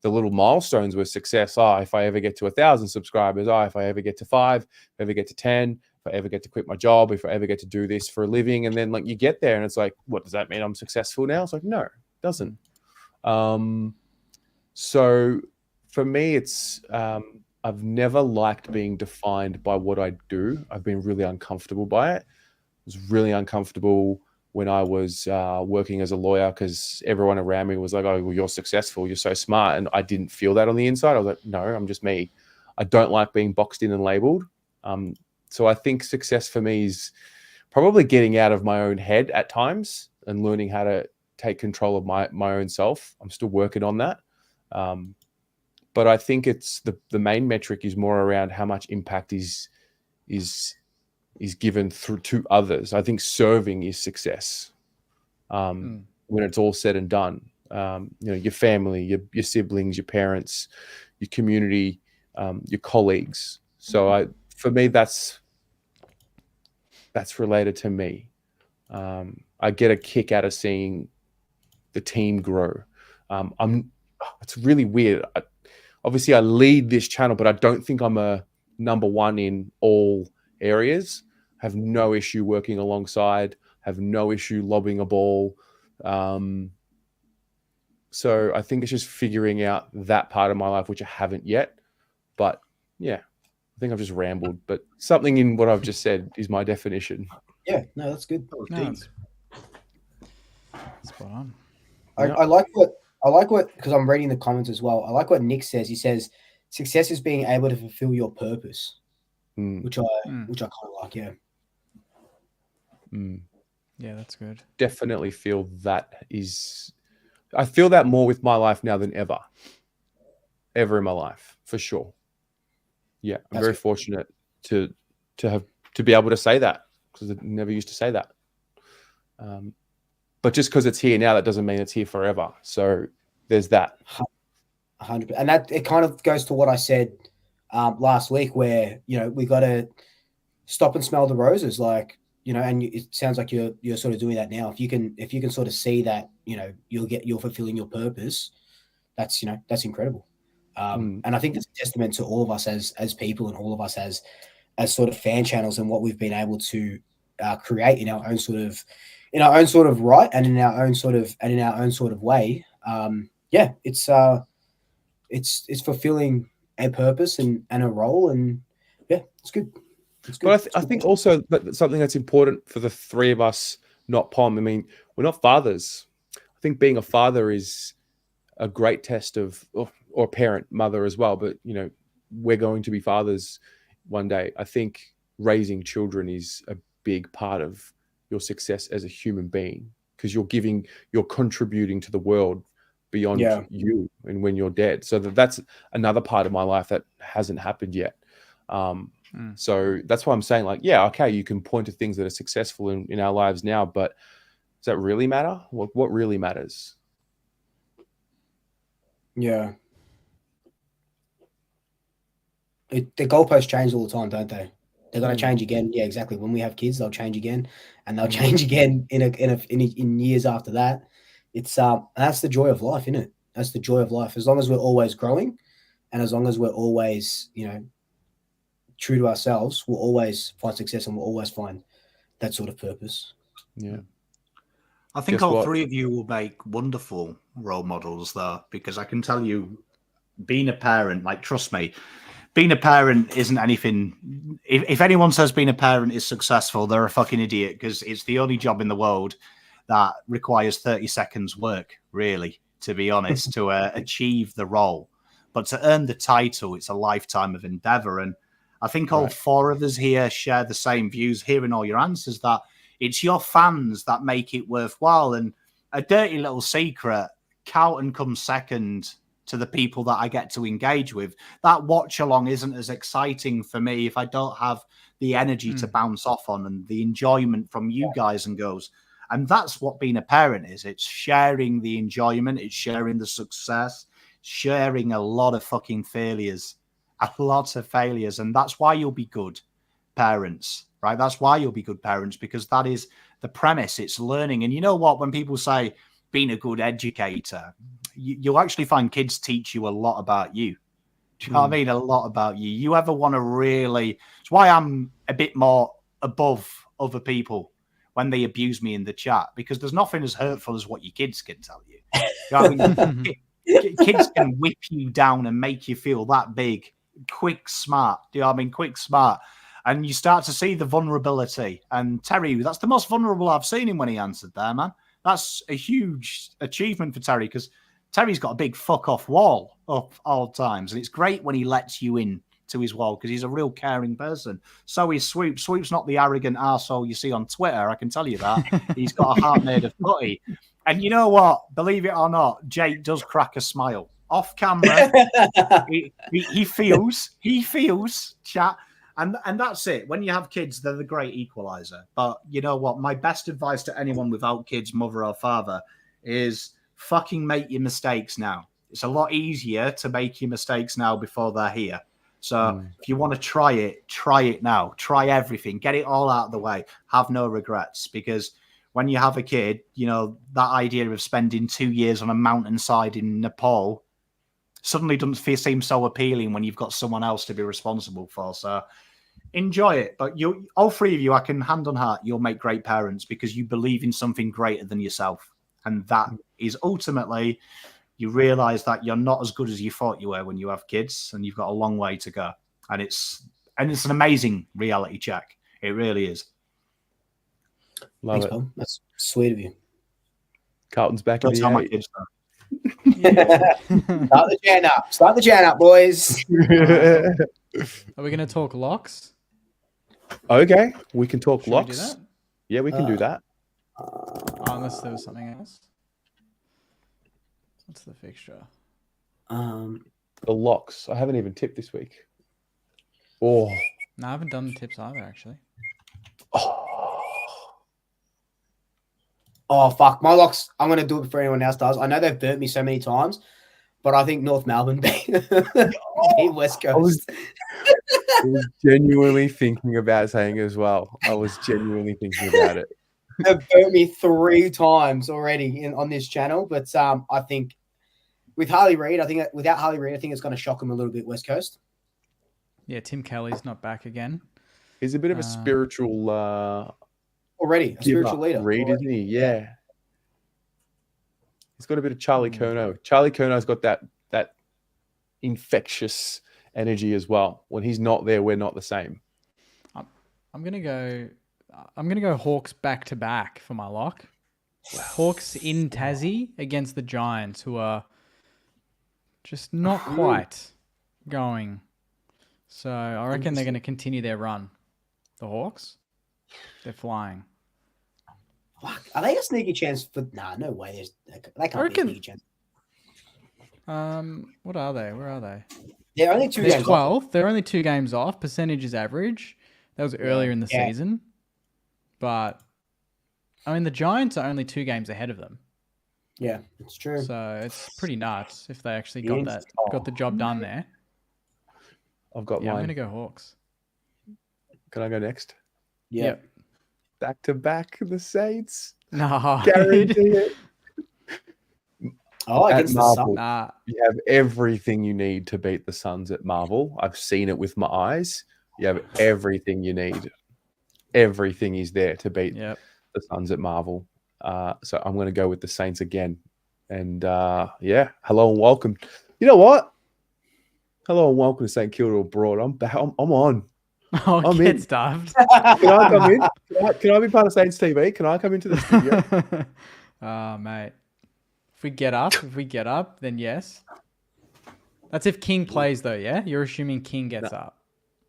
the little milestones were success. If I ever get to 1,000 subscribers, if I ever get to 5, if I ever get to 10, if I ever get to quit my job, if I ever get to do this for a living. And then you get there and it's like, what does that mean? I'm successful now? It's like, no, it doesn't. So For me, it's I've never liked being defined by what I do. I've been really uncomfortable by it. I was really uncomfortable when I was working as a lawyer because everyone around me was like, "Oh, well, you're successful. You're so smart," and I didn't feel that on the inside. I was like, "No, I'm just me." I don't like being boxed in and labeled. So I think success for me is probably getting out of my own head at times and learning how to take control of my own self. I'm still working on that. But I think it's the main metric is more around how much impact is given through to others. I think serving is success when it's all said and done. Your family, your siblings, your parents, your community, your colleagues. So for me, that's related to me. I get a kick out of seeing the team grow. It's really weird. Obviously, I lead this channel, but I don't think I'm a number one in all areas. Have no issue working alongside. Have no issue lobbing a ball. So I think it's just figuring out that part of my life, which I haven't yet. But yeah, I think I've just rambled. But something in what I've just said is my definition. Yeah, no, that's good. Spot on. I like what because I'm reading the comments as well. I like what Nick says. He says success is being able to fulfill your purpose, which I kind of like. Yeah. Yeah, that's good. Definitely feel that is. I feel that more with my life now than ever in my life, for sure. Yeah, I'm very fortunate to be able to say that because I never used to say that. But just because it's here now, that doesn't mean it's here forever. So there's that. 100%. And that it kind of goes to what I said last week, where we got to stop and smell the roses, and it sounds like you're sort of doing that now. If you can sort of see that you're fulfilling your purpose, that's incredible. And I think it's a testament to all of us as people and all of us as sort of fan channels and what we've been able to create in our own sort of right and in our own sort of way. It's fulfilling a purpose and a role, and yeah, it's good. It's good. But I think also that something that's important for the three of us, not Pom. I mean, we're not fathers. I think being a father is a great test of, or parent, mother as well. But we're going to be fathers one day. I think raising children is a big part of your success as a human being, because you're contributing to the world beyond you and when you're dead. So that's another part of my life that hasn't happened yet. So that's why I'm saying, you can point to things that are successful in our lives now, but does that really matter? What really matters? Yeah. The goalposts change all the time, don't they? They're going to change again. Yeah, exactly. When we have kids, they'll change again, and they'll change again in years after that. It's that's the joy of life, isn't it? That's the joy of life. As long as we're always growing, and as long as we're always, true to ourselves, we'll always find success, and we'll always find that sort of purpose. Yeah. I think all three of you will make wonderful role models, though, because I can tell you, being a parent, trust me, being a parent isn't anything. If anyone says being a parent is successful, they're a fucking idiot, because it's the only job in the world that requires 30 seconds work, really, to be honest, to achieve the role. But to earn the title, it's a lifetime of endeavor. And I think all four of us here share the same views, hearing all your answers, that it's your fans that make it worthwhile. And a dirty little secret, Carlton comes second to the people that I get to engage with. That watch along isn't as exciting for me if I don't have the energy to bounce off on and the enjoyment from you guys and girls. And that's what being a parent is. It's sharing the enjoyment. It's sharing the success, sharing a lot of fucking failures, And that's why you'll be good parents, right? That's why you'll be good parents, because that is the premise. It's learning. And you know what? When people say being a good educator, you'll actually find kids teach you a lot about you. Do you know what I mean? A lot about you. You ever want to really... It's why I'm a bit more above other people when they abuse me in the chat, because there's nothing as hurtful as what your kids can tell you. You know what I mean? kids can whip you down and make you feel that big. Quick, smart. Do you know what I mean? Quick, smart. And you start to see the vulnerability. And Terry, that's the most vulnerable I've seen him when he answered there, man. That's a huge achievement for Terry because Terry's got a big fuck off wall up all times. And it's great when he lets you in to his wall because he's a real caring person. So is Swoop. Swoop's not the arrogant arsehole you see on Twitter. I can tell you that. He's got a heart made of putty. And you know what? Believe it or not, Jake does crack a smile. Off camera, he feels, chat. And that's it. When you have kids, they're the great equalizer. But you know what? My best advice to anyone without kids, mother or father, is fucking make your mistakes now. It's a lot easier to make your mistakes now before they're here. So if you want to try it now. Try everything. Get it all out of the way. Have no regrets. Because when you have a kid, you know, that idea of spending 2 years on a mountainside in Nepal suddenly doesn't seem so appealing when you've got someone else to be responsible for. So enjoy it. But you, all three of you, I can hand on heart, you'll make great parents because you believe in something greater than yourself. And that is ultimately, you realize that you're not as good as you thought you were when you have kids and you've got a long way to go. And it's an amazing reality check. It really is. Love Thanks, it. Paul. That's sweet of you. Carlton's back in Don't tell the my eight. kids that. Start the jam up, boys. Are we going to talk locks? Okay, we can talk Should we do locks. that? Yeah, we can do that. Unless there was something else. What's the fixture? The locks. I haven't even tipped this week. Oh. No, I haven't done the tips either, actually. Oh, fuck. My locks, I'm going to do it before anyone else does. I know they've burnt me so many times, but I think North Melbourne beat West Coast. I was genuinely thinking about saying it as well. I was genuinely thinking about it. They've burnt me 3 times already on this channel, but I think with Harley Reid, without Harley Reid, I think it's going to shock them a little bit, West Coast. Yeah, Tim Kelly's not back again. He's a bit of a spiritual Already, a spiritual leader. Reid, isn't he? Yeah. He's got a bit of Charlie Curnow. Charlie Curnow's got that infectious energy as well. When he's not there, we're not the same. I'm gonna go Hawks back to back for my lock. Wow. Hawks in Tassie against the Giants, who are just not quite going. So I reckon they're going to continue their run. The Hawks, they're flying. Fuck. Are they a sneaky chance for? Nah, no way. They can't be a sneaky chance. What are they? Where are they? They're only 2 games 12th. off. They're only 2 games off. Percentage is average. That was earlier in the season. But, I mean, the Giants are only 2 games ahead of them. Yeah, it's true. So it's pretty nuts if they actually got the job done there. I've got mine. mine. I'm going to go Hawks. Can I go next? Yep. Back to back, the Saints. No. Guarantee it. Oh, At against the Marvel, Sun. Nah. you have everything you need to beat the Suns at Marvel. I've seen it with my eyes. You have everything you need. Everything is there to beat the Suns at Marvel. So I'm going to go with the Saints again. And hello and welcome. You know what? Hello and welcome to St Kilda Abroad. I'm back. I'm on. Oh, I'm get in. stuffed. Can I come in? Can I be part of Saints TV? Can I come into the studio? Oh, mate. If we get up, then yes. That's if King plays, though, yeah? You're assuming King gets up.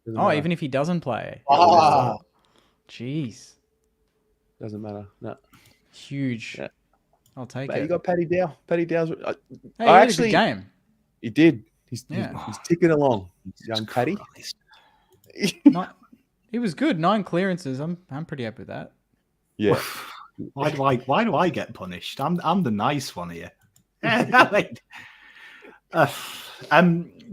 Even if he doesn't play. Jeez. Doesn't matter. No. Huge. Yeah. I'll take it. You got Paddy Dow. Paddy Dow's. He had a good game. He did. He's ticking along. Young Paddy. He was good. 9 clearances. I'm pretty happy with that. Yeah. Why do I get punished? I'm the nice one here.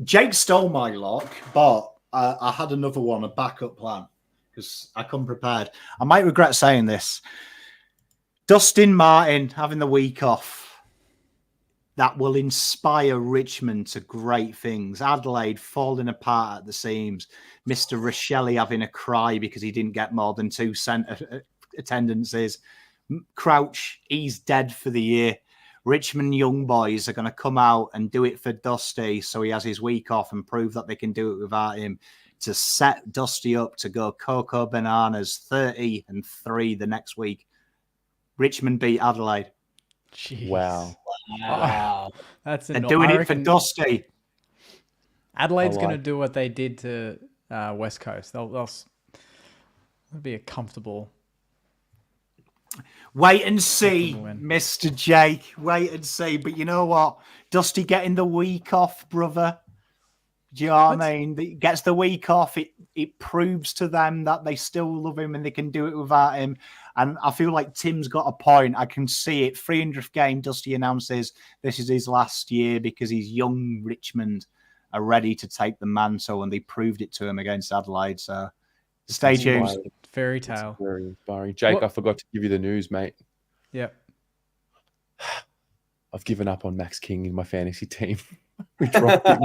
Jake stole my lock, but I had another one, a backup plan, because I come prepared. I might regret saying this. Dustin Martin having the week off. That will inspire Richmond to great things. Adelaide falling apart at the seams. Mr. Rochelle having a cry because he didn't get more than 2 attendances. Crouch, he's dead for the year. Richmond young boys are going to come out and do it for Dusty so he has his week off and prove that they can do it without him, to set Dusty up to go Cocoa Bananas 30-3 the next week. Richmond beat Adelaide. Jeez. Wow. That's They're doing it for Dusty. Adelaide's going to do what they did to West Coast. They'll be a comfortable. Wait and see, Mr. Jake. Wait and see. But you know what? Dusty getting the week off, brother. Do you know what I mean? He gets the week off. It proves to them that they still love him and they can do it without him. And I feel like Tim's got a point. I can see it. 300th game, Dusty announces this is his last year because he's young Richmond are ready to take the mantle, and they proved it to him against Adelaide. So stay tuned. Fairy tale. It's very inspiring. Jake, I forgot to give you the news, mate. Yep. I've given up on Max King in my fantasy team. We dropped him.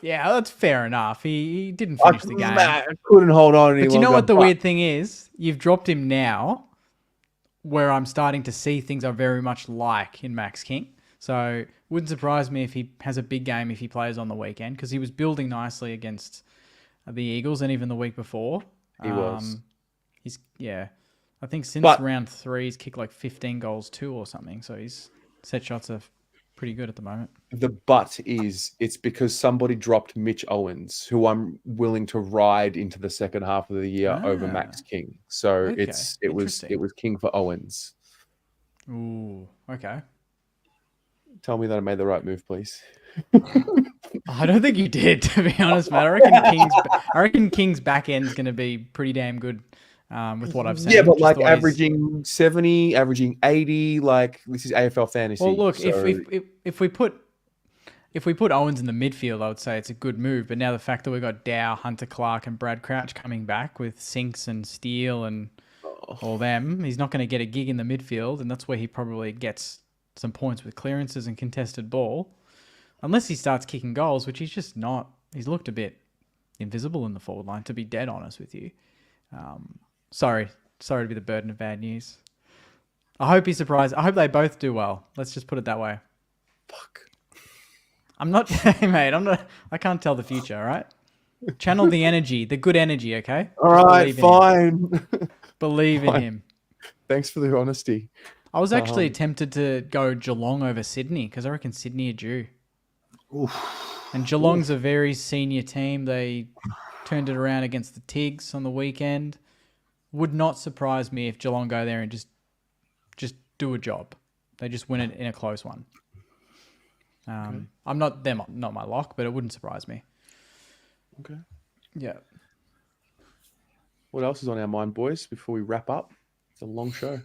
Yeah, that's fair enough. He didn't finish the game. I couldn't hold on any longer. But you know what the weird thing is? You've dropped him now, where I'm starting to see things I very much like in Max King. So wouldn't surprise me if he has a big game if he plays on the weekend, because he was building nicely against the Eagles and even the week before. He was. I think since round 3, he's kicked like 15 goals too or something. So his set shots are pretty good at the moment. The but is it's because somebody dropped Mitch Owens, who I'm willing to ride into the second half of the year over Max King. So it was King for Owens. Ooh, okay. Tell me that I made the right move, please. I don't think you did, to be honest, Matt. I reckon King's back end's going to be pretty damn good with what I've seen. Yeah, but like averaging 70, averaging 80, like this is AFL fantasy. Well, look, if we put Owens in the midfield, I would say it's a good move. But now the fact that we've got Dow, Hunter Clark, and Brad Crouch coming back with Sinks and Steele and all them, he's not going to get a gig in the midfield, and that's where he probably gets some points with clearances and contested ball. Unless he starts kicking goals, which he's just not. He's looked a bit invisible in the forward line, to be dead honest with you. Sorry to be the burden of bad news. I hope he's surprised. I hope they both do well. Let's just put it that way. Fuck. I'm not, mate. I can't tell the future. All right. Channel the energy, the good energy. Okay. All right. Fine. Believe in him. Thanks for the honesty. I was actually tempted to go Geelong over Sydney because I reckon Sydney are due. Oof. And Geelong's a very senior team. They turned it around against the Tigs on the weekend. Would not surprise me if Geelong go there and just do a job. They just win it in a close one. I'm not my lock, but it wouldn't surprise me. Okay. Yeah. What else is on our mind, boys, before we wrap up? It's a long show.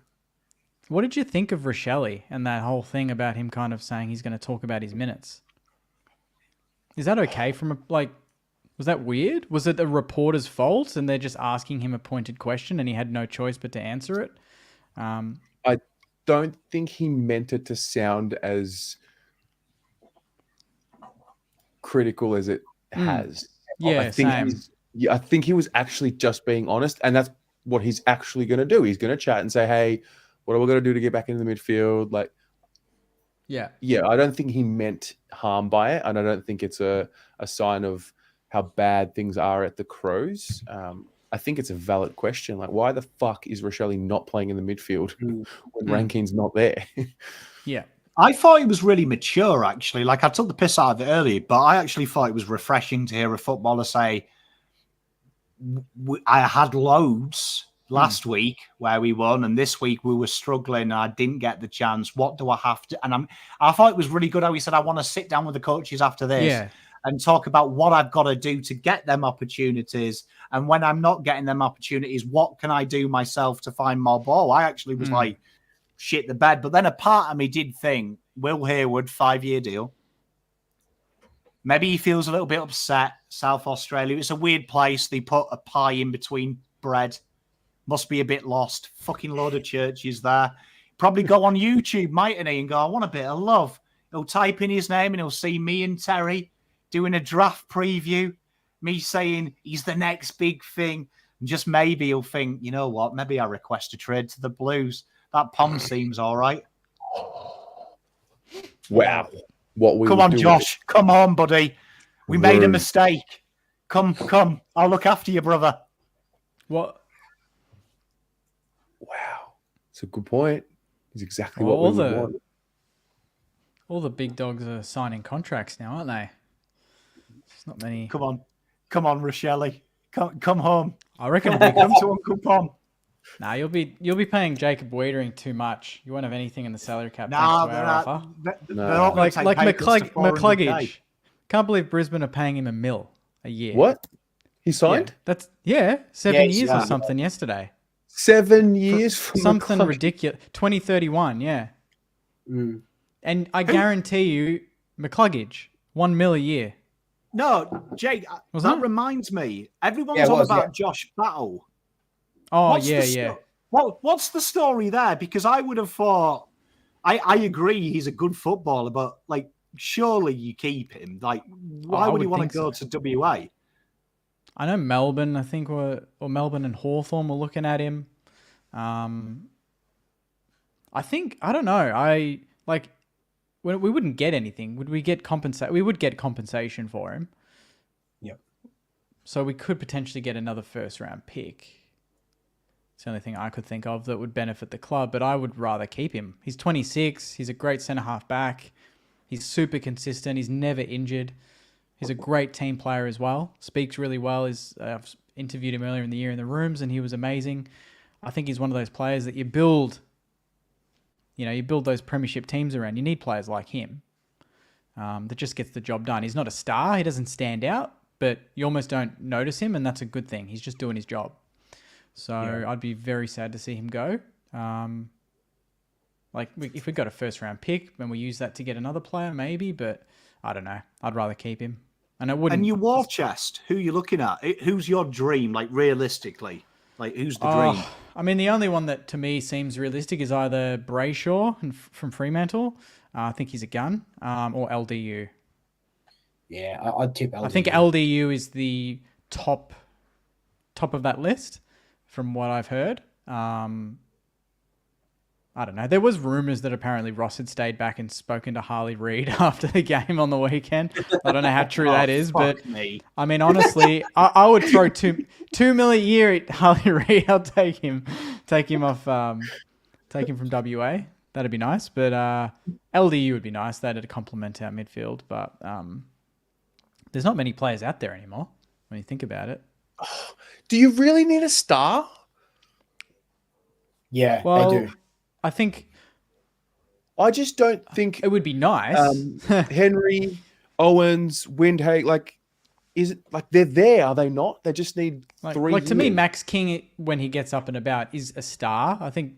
What did you think of Rochelle and that whole thing about him kind of saying he's going to talk about his minutes? Is that okay was that weird? Was it the reporter's fault and they're just asking him a pointed question and he had no choice but to answer it? I don't think he meant it to sound as critical as it has. Yeah, same. I think he was actually just being honest, and that's what he's actually going to do. He's going to chat and say, hey, what are we going to do to get back into the midfield? Like, yeah, I don't think he meant harm by it, and I don't think it's a sign of how bad things are at the Crows. I think it's a valid question. Like, why the fuck is Rochelle not playing in the midfield when Rankine's not there? Yeah. I thought he was really mature, actually. Like, I took the piss out of it earlier, but I actually thought it was refreshing to hear a footballer say, I had loads last week where we won, and this week we were struggling and I didn't get the chance. What do I have to? And I thought it was really good how he said, I want to sit down with the coaches after this and talk about what I've got to do to get them opportunities. And when I'm not getting them opportunities, what can I do myself to find more ball? I actually was like, shit the bed. But then a part of me did think, Will Hayward, 5-year deal. Maybe he feels a little bit upset. South Australia. It's a weird place. They put a pie in between bread. Must be a bit lost. Fucking load of churches there. Probably go on YouTube, mightn't he, and go, I want a bit of love. He'll type in his name and he'll see me and Terry doing a draft preview. Me saying he's the next big thing. And just maybe he'll think, you know what? Maybe I request a trade to the Blues. That Pom seems all right. Wow. What we Come would on, do Josh. Come on, buddy. We made a Rude. mistake. Come. I'll look after you, brother. What? Wow. It's a good point. It's exactly Well, what we would want. All the big dogs are signing contracts now, aren't they? There's not many. Come on, Rochelle. Come home. I reckon. Come to Uncle Pom. Nah, you'll be paying Jacob Wiedering too much. You won't have anything in the salary cap. Nah, thanks to our offer. they're not gonna take pay cuts to 400K. McCluggage. Can't believe Brisbane are paying him $1 million a year. What? He signed? That's 7 years or yeah. something yesterday. 7 years from Something McCluggage. ridiculous. 2031, yeah. Mm. And I guarantee you, McCluggage, $1 million a year. No, Jake, Wasn't that it? reminds me. Everyone's Yeah, it on was, about yeah. Josh Battle. Oh, What's the sto- What's the story there? Because I would have thought, I agree he's a good footballer, but like, surely you keep him. Like, why I would he would want to think go to WA? I know Melbourne, I think, or Melbourne and Hawthorn were looking at him. I don't know. We wouldn't get anything. Would we get compensation? We would get compensation for him. Yep. So we could potentially get another first round pick. It's the only thing I could think of that would benefit the club, but I would rather keep him. He's 26. He's a great centre half back. He's super consistent. He's never injured. He's a great team player as well. Speaks really well. I've interviewed him earlier in the year in the rooms, and he was amazing. I think he's one of those players that you build those premiership teams around. You need players like him that just gets the job done. He's not a star. He doesn't stand out, but you almost don't notice him, and that's a good thing. He's just doing his job. So I'd be very sad to see him go. If we got a first-round pick and we use that to get another player, maybe, but I don't know. I'd rather keep him. And I wouldn't. And your war chest, who you looking at? Who's your dream, like, realistically? Like, who's the dream? I mean, the only one that to me seems realistic is either Brayshaw from Fremantle. I think he's a gun, or LDU. Yeah, I'd tip LDU. I think LDU is the top of that list, from what I've heard. I don't know. There was rumours that apparently Ross had stayed back and spoken to Harley Reid after the game on the weekend. I don't know how true that is, but I mean, honestly, I would throw $2 million a year at Harley Reid. I'll take him off, take him from WA. That'd be nice. But LDU would be nice. That'd complement our midfield. But there's not many players out there anymore when you think about it. Do you really need a star? Yeah, Well, they do. I think I just don't think it would be nice. Henry, Owens, Windhake, is it like they're there? Are they not? They just need 3 Like to me, years. Max King, when he gets up and about, is a star. I think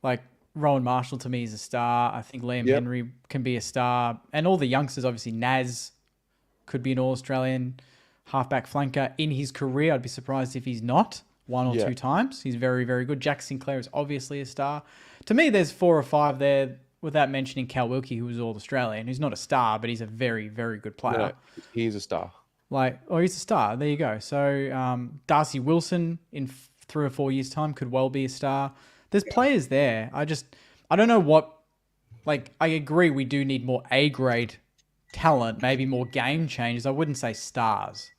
like Rowan Marshall to me is a star. I think Liam Henry can be a star, and all the youngsters, obviously Naz could be an All-Australian halfback flanker in his career. I'd be surprised if he's not one or two times. He's very, very good. Jack Sinclair is obviously a star. To me, there's 4 or 5 there, without mentioning Cal Wilkie, who was All-Australian, who's not a star, but he's a very, very good player. Yeah, he's a star. He's a star. There you go. So Darcy Wilson in 3 or 4 years' time could well be a star. There's players there. I don't know what. Like, I agree we do need more A-grade talent, maybe more game changers. I wouldn't say stars.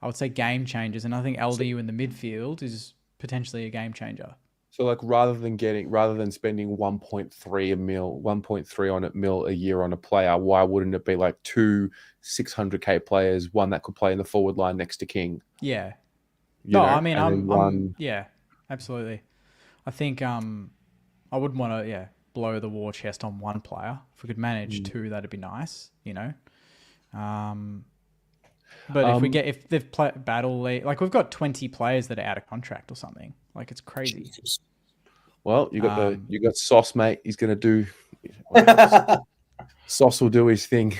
I would say game changers, and I think LDU in the midfield is potentially a game changer. So, rather than spending 1.3 mil a year on a player, why wouldn't it be 2 600K players, one that could play in the forward line next to King? Yeah. I'm yeah, absolutely. I think I wouldn't want to blow the war chest on one player. If we could manage 2, that'd be nice. But if they've battle league, we've got 20 players that are out of contract or something. It's crazy. Jesus. Well, you got Sauce, mate. He's gonna do. Sauce will do his thing.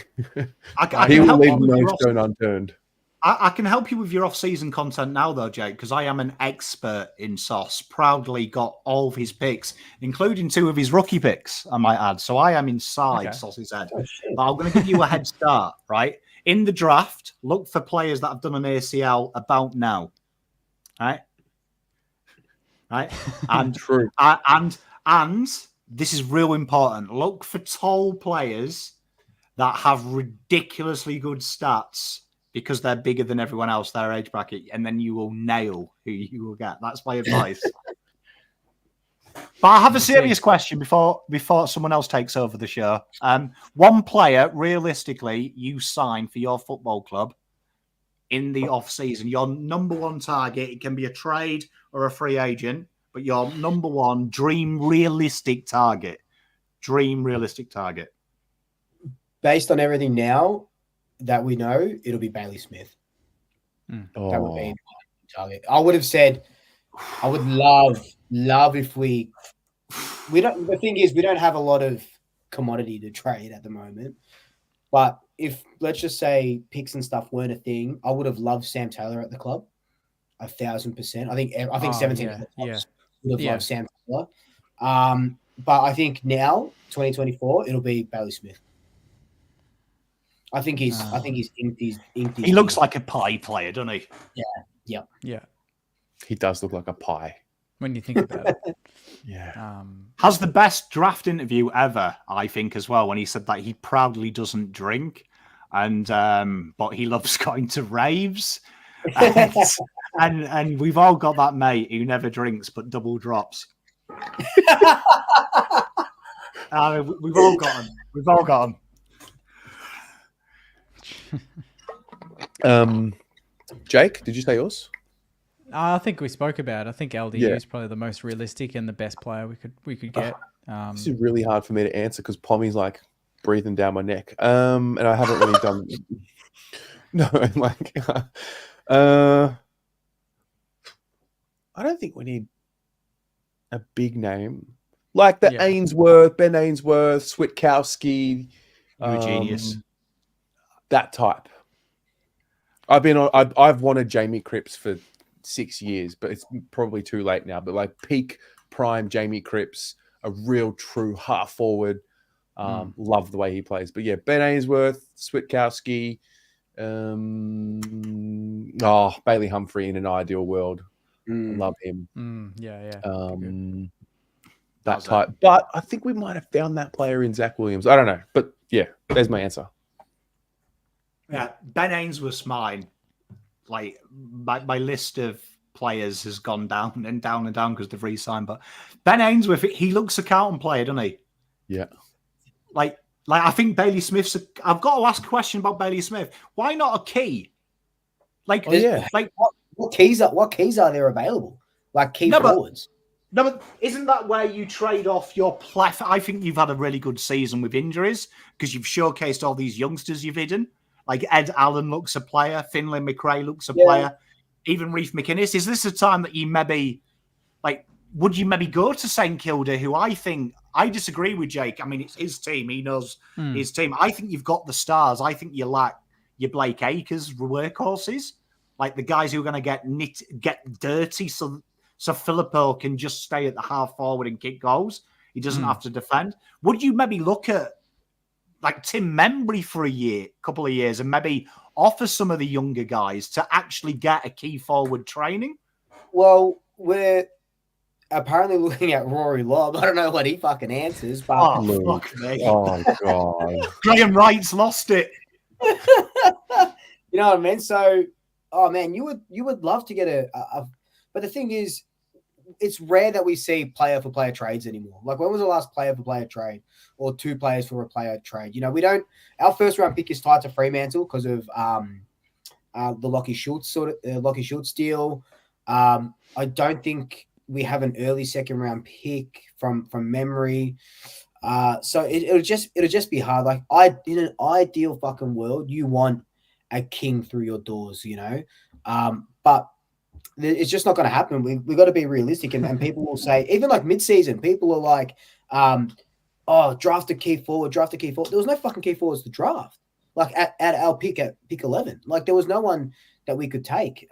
He will leave no stone unturned. I can help you with your off-season content now, though, Jake, because I am an expert in Sauce. Proudly got all of his picks, including 2 of his rookie picks, I might add. So I am inside Sauce's head. But I'm going to give you a head start, right? In the draft, look for players that have done an ACL about now. Right? And True. And this is real important. Look for tall players that have ridiculously good stats because they're bigger than everyone else, their age bracket, and then you will nail who you will get. That's my advice. But I have a serious question before someone else takes over the show. One player, realistically, you sign for your football club in the off-season. Your number one target, it can be a trade or a free agent, but your number one dream realistic target. Based on everything now that we know, it'll be Bailey Smith. That would be my target. I would have said, I would love if we don't. The thing is, we don't have a lot of commodity to trade at the moment. But if, let's just say, picks and stuff weren't a thing, I would have loved Sam Taylor at the club, 1,000%. I think 17 would have loved Sam Taylor. But I think now, 2024, it'll be Bailey Smith. I think he's inked. He looks like a pie player, doesn't he? Yeah. He does look like a pie. When you think about it. Yeah. Has the best draft interview ever, I think, as well, when he said that he proudly doesn't drink, and but he loves going to raves. And we've all got that mate who never drinks but double drops. We've all got him. Jake, did you say yours? I think we spoke about it. I think LDU is probably the most realistic and the best player we could get. This is really hard for me to answer because Pommy's like breathing down my neck. And I haven't really done. No, like, I don't think we need a big name like the Ainsworth, Ben Ainsworth, Switkowski, Genius. That type. I've wanted Jamie Cripps for 6 years, but it's probably too late now. But like peak prime Jamie Cripps, a real true half forward. Love the way he plays. But yeah, Ben Ainsworth, Switkowski, Bailey Humphrey in an ideal world. Love him. That type. But I think we might have found that player in Zach Williams. I don't know. But yeah, there's my answer. Yeah, Ben Ainsworth's mine. Like my list of players has gone down and down and down because they've re-signed. But Ben Ainsworth, he looks a Carlton player, doesn't he? Yeah. Like I think Bailey Smith's. I've got to ask a question about Bailey Smith. Why not a key? Like, like what keys are there available? Like key forwards. No, but isn't that where you trade off your I think you've had a really good season with injuries because you've showcased all these youngsters you've hidden. Like Ed Allen looks a player, Finlay McRae looks a player, even Reef McInnes. Is this a time that you maybe, like, would you maybe go to St Kilda, who I disagree with Jake. I mean, it's his team. He knows his team. I think you've got the stars. I think you lack your Blake Acres workhorses, like the guys who are going to get dirty so Filippo can just stay at the half forward and kick goals. He doesn't have to defend. Would you maybe look at like Tim Membry for a couple of years, and maybe offer some of the younger guys to actually get a key forward training? Well, we're apparently looking at Rory Lobb. I don't know what he fucking answers, but fuck me. Oh god, Graham Wright's lost it. You know what I mean? So, man, you would love to get a but the thing is, it's rare that we see player for player trades anymore. Like, when was the last player for player trade or two players for a player trade? You know, we don't. Our first round pick is tied to Fremantle because of the Lockie Schultz deal. I don't think we have an early second round pick from memory. So it'll just be hard. Like, in an ideal fucking world, you want a king through your doors, you know. But it's just not going to happen. We've got to be realistic, and people will say, even like mid-season, people are like, draft a key forward. There was no fucking key forwards to draft. Like at our pick 11, like there was no one that we could take.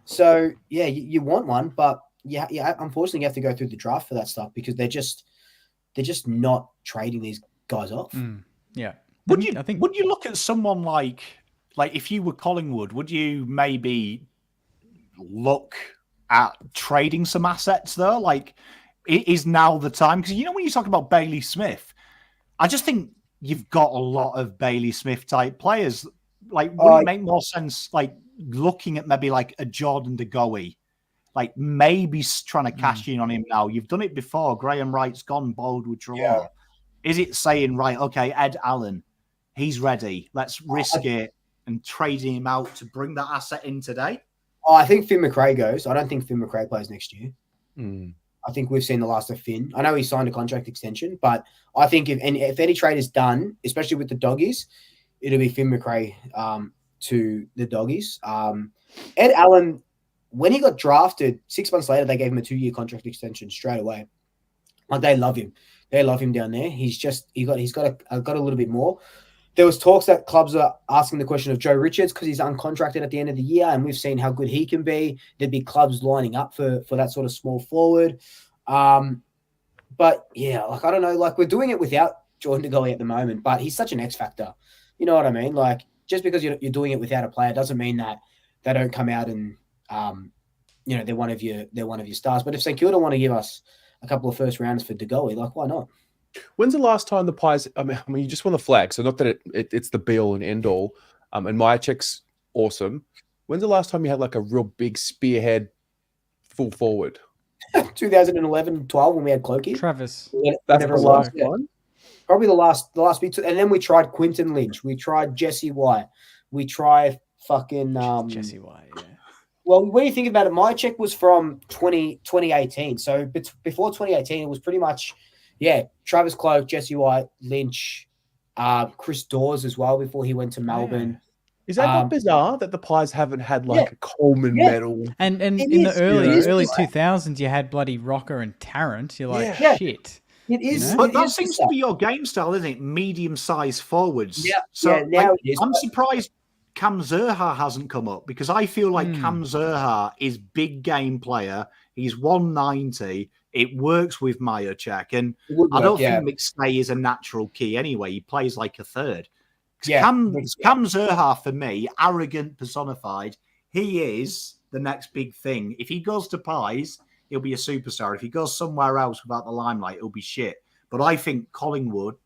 So yeah, you want one, but yeah, unfortunately you have to go through the draft for that stuff because they're just not trading these guys off. Yeah. Would you look at someone like if you were Collingwood, would you maybe look at trading some assets though? Like, it is now the time, because you know when you talk about Bailey Smith, I just think you've got a lot of Bailey Smith type players. Like, wouldn't it make more sense, like, looking at maybe like a Jordan De Goey, like maybe trying to cash in on him now? You've done it before. Graham Wright's gone bold with Trelaw. Yeah. Is it saying, right, okay, Ed Allen, he's ready. Let's risk it and trade him out to bring that asset in today? I think Finn McRae goes. I don't think Finn McRae plays next year. Mm. I think we've seen the last of Finn. I know he signed a contract extension, but I think if any trade is done, especially with the Doggies, it'll be Finn McRae to the Doggies. Ed Allen, when he got drafted, 6 months later, they gave him a 2-year contract extension straight away. Like, they love him. They love him down there. He's got a little bit more. There was talks that clubs are asking the question of Joe Richards because he's uncontracted at the end of the year, and we've seen how good he can be. There'd be clubs lining up for that sort of small forward. But yeah, like, I don't know, like, we're doing it without Jordan De Goey at the moment, but he's such an X factor. You know what I mean? Like, just because you're doing it without a player doesn't mean that they don't come out and they're one of your stars. But if St Kilda want to give us a couple of first rounders for De Goey, like, why not? When's the last time the Pies? I mean, you just want the flag, so not that it's the be all and end all. And Myercheck's awesome. When's the last time you had like a real big spearhead full forward? 2011-12 when we had Clokey. Travis. That's the last one. Probably the last big two. And then we tried Quinton Lynch. We tried Jesse White. We tried fucking Jesse White. Yeah. Well, when you think about it, my check was from 2018. So before 2018, it was pretty much, Travis Cloke, Jesse White, Lynch, Chris Dawes as well before he went to Melbourne. Is that not bizarre that the Pies haven't had like a Coleman medal? And in the early 2000s, you had bloody Rocker and Tarrant. You're like, shit. It is. But that seems to be your game style, isn't it? Medium-sized forwards. Yeah. So now it is. I'm surprised Cam Zurhaar hasn't come up because I feel like Cam Zurhaar is big game player. He's 190. It works with Myercheck. And I don't think McStay is a natural key anyway. He plays like a third. Cam Zurhaar, for me, arrogant personified, he is the next big thing. If he goes to Pies, he'll be a superstar. If he goes somewhere else without the limelight, he'll be shit. But I think Collingwood,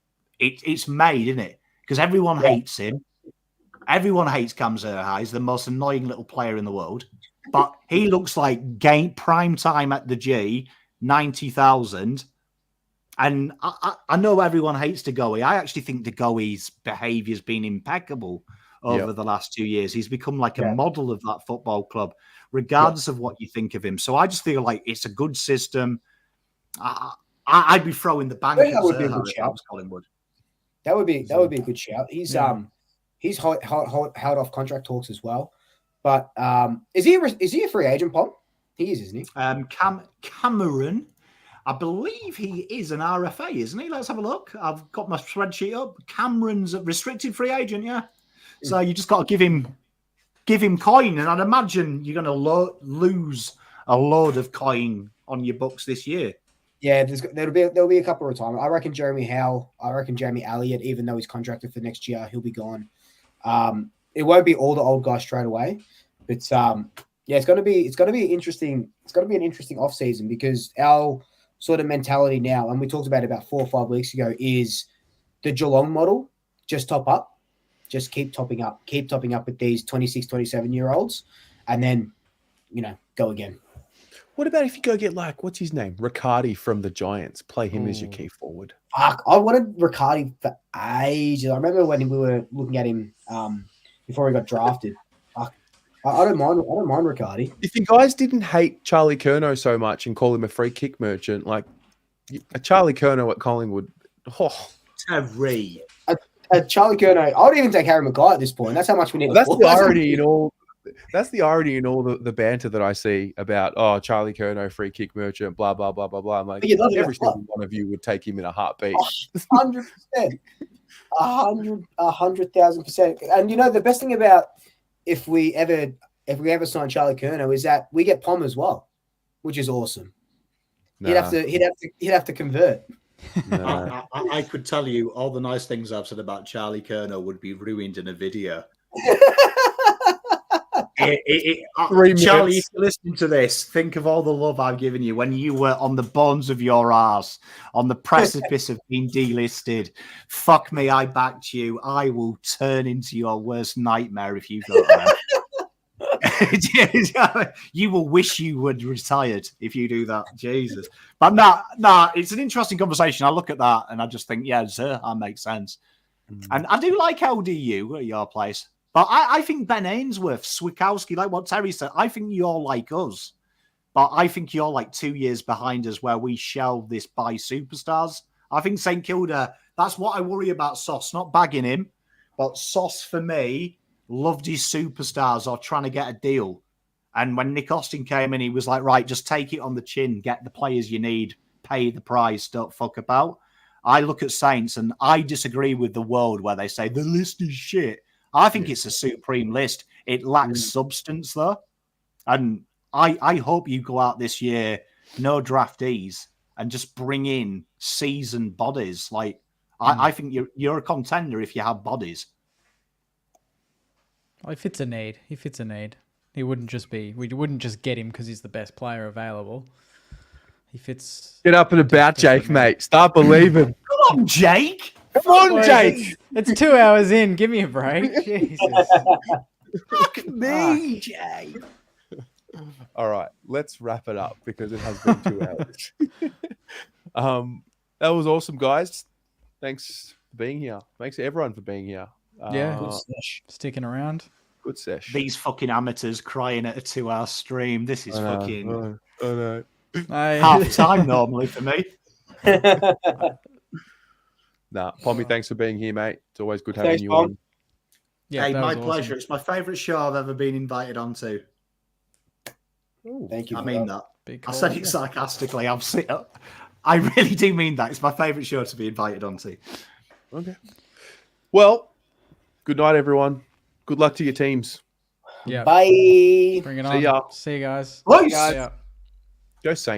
it's made, isn't it? Because everyone hates him. Everyone hates Cam Zurhaar. He's the most annoying little player in the world. But he looks like prime time at the G, 90,000. And I know everyone hates De Goey. I actually think De Goey's behaviour has been impeccable over the last 2 years. He's become like a model of that football club, regardless of what you think of him. So I just feel like it's a good system. I'd be throwing the bank at Zurhaar if I was Collingwood. That would be a good shout. He's held off contract talks as well. But is he a free agent, Pom? He is, isn't he? Cameron, I believe he is an RFA, isn't he? Let's have a look. I've got my spreadsheet up. Cameron's a restricted free agent, yeah. So you just got to give him coin, and I'd imagine you're going to lose a load of coin on your books this year. Yeah, there'll be a couple of retirement. I reckon Jeremy Howe. I reckon Jamie Elliott, even though he's contracted for next year, he'll be gone. It won't be all the old guys straight away, but it's going to be interesting. It's going to be an interesting off season because our sort of mentality now, and we talked about it about 4 or 5 weeks ago, is the Geelong model. Just top up, just keep topping up with these 26, 27-year-olds, and then go again. What about if you go get what's his name? Riccardi from the Giants. Play him as your key forward. Fuck, I wanted Riccardi for ages. I remember when we were looking at him before he got drafted. Fuck, I don't mind Riccardi. If you guys didn't hate Charlie Curnow so much and call him a free kick merchant, like a Charlie Curnow at Collingwood, Terry. Charlie Curnow, I would even take Harry Mackay at this point. That's how much we need. That's the irony in all. That's the irony in all the banter that I see about Charlie Curnow, free kick merchant, blah blah blah blah blah. I'm like, every single one of you would take him in a heartbeat. 100%, 100,000%. And the best thing about if we ever sign Charlie Curnow is that we get Pom as well, which is awesome. Nah. He'd have to convert. Nah. I could tell you all the nice things I've said about Charlie Curnow would be ruined in a video. Charlie, if you're listening to this, think of all the love I've given you when you were on the bones of your arse, on the precipice of being delisted. Fuck me, I backed you. I will turn into your worst nightmare if you go there. You will wish you would retired if you do that. Jesus. But nah, it's an interesting conversation. I look at that and I just think, yeah, sir, that makes sense. And I do like LDU at your place. But I think Ben Ainsworth, Swikowski, like what Terry said, I think you're like us. But I think you're like 2 years behind us where we shelve this by superstars. I think St Kilda, that's what I worry about Sauce, not bagging him. But Sauce, for me, loved his superstars or trying to get a deal. And when Nick Austin came in, he was like, right, just take it on the chin, get the players you need, pay the price, don't fuck about. I look at Saints and I disagree with the world where they say the list is shit. I think it's a supreme list. It lacks substance, though. And I hope you go out this year, no draftees, and just bring in seasoned bodies. Like, I think you're a contender if you have bodies. Well, he fits a need. We wouldn't just get him because he's the best player available. He fits. Get up and about, Jake, mate. Start believing. Come on, Jake. Come on, Jake. It's 2 hours in. Give me a break. Jesus. Fuck me, Jake. All right, let's wrap it up because it has been 2 hours. That was awesome, guys. Thanks for being here. Thanks to everyone for being here. Sticking around. Good sesh. These fucking amateurs crying at a 2 hour stream. This is fucking half time normally for me. Nah, Pommy, thanks for being here, mate. It's always good having you on. Yeah, hey, my pleasure. It's my favourite show I've ever been invited onto. Ooh, thank you. I mean that. I said it sarcastically. I really do mean that. It's my favourite show to be invited onto. Okay. Well, good night, everyone. Good luck to your teams. Yeah. Bye. Bring it on. See ya. See you guys. Bye. See ya. Go Saints.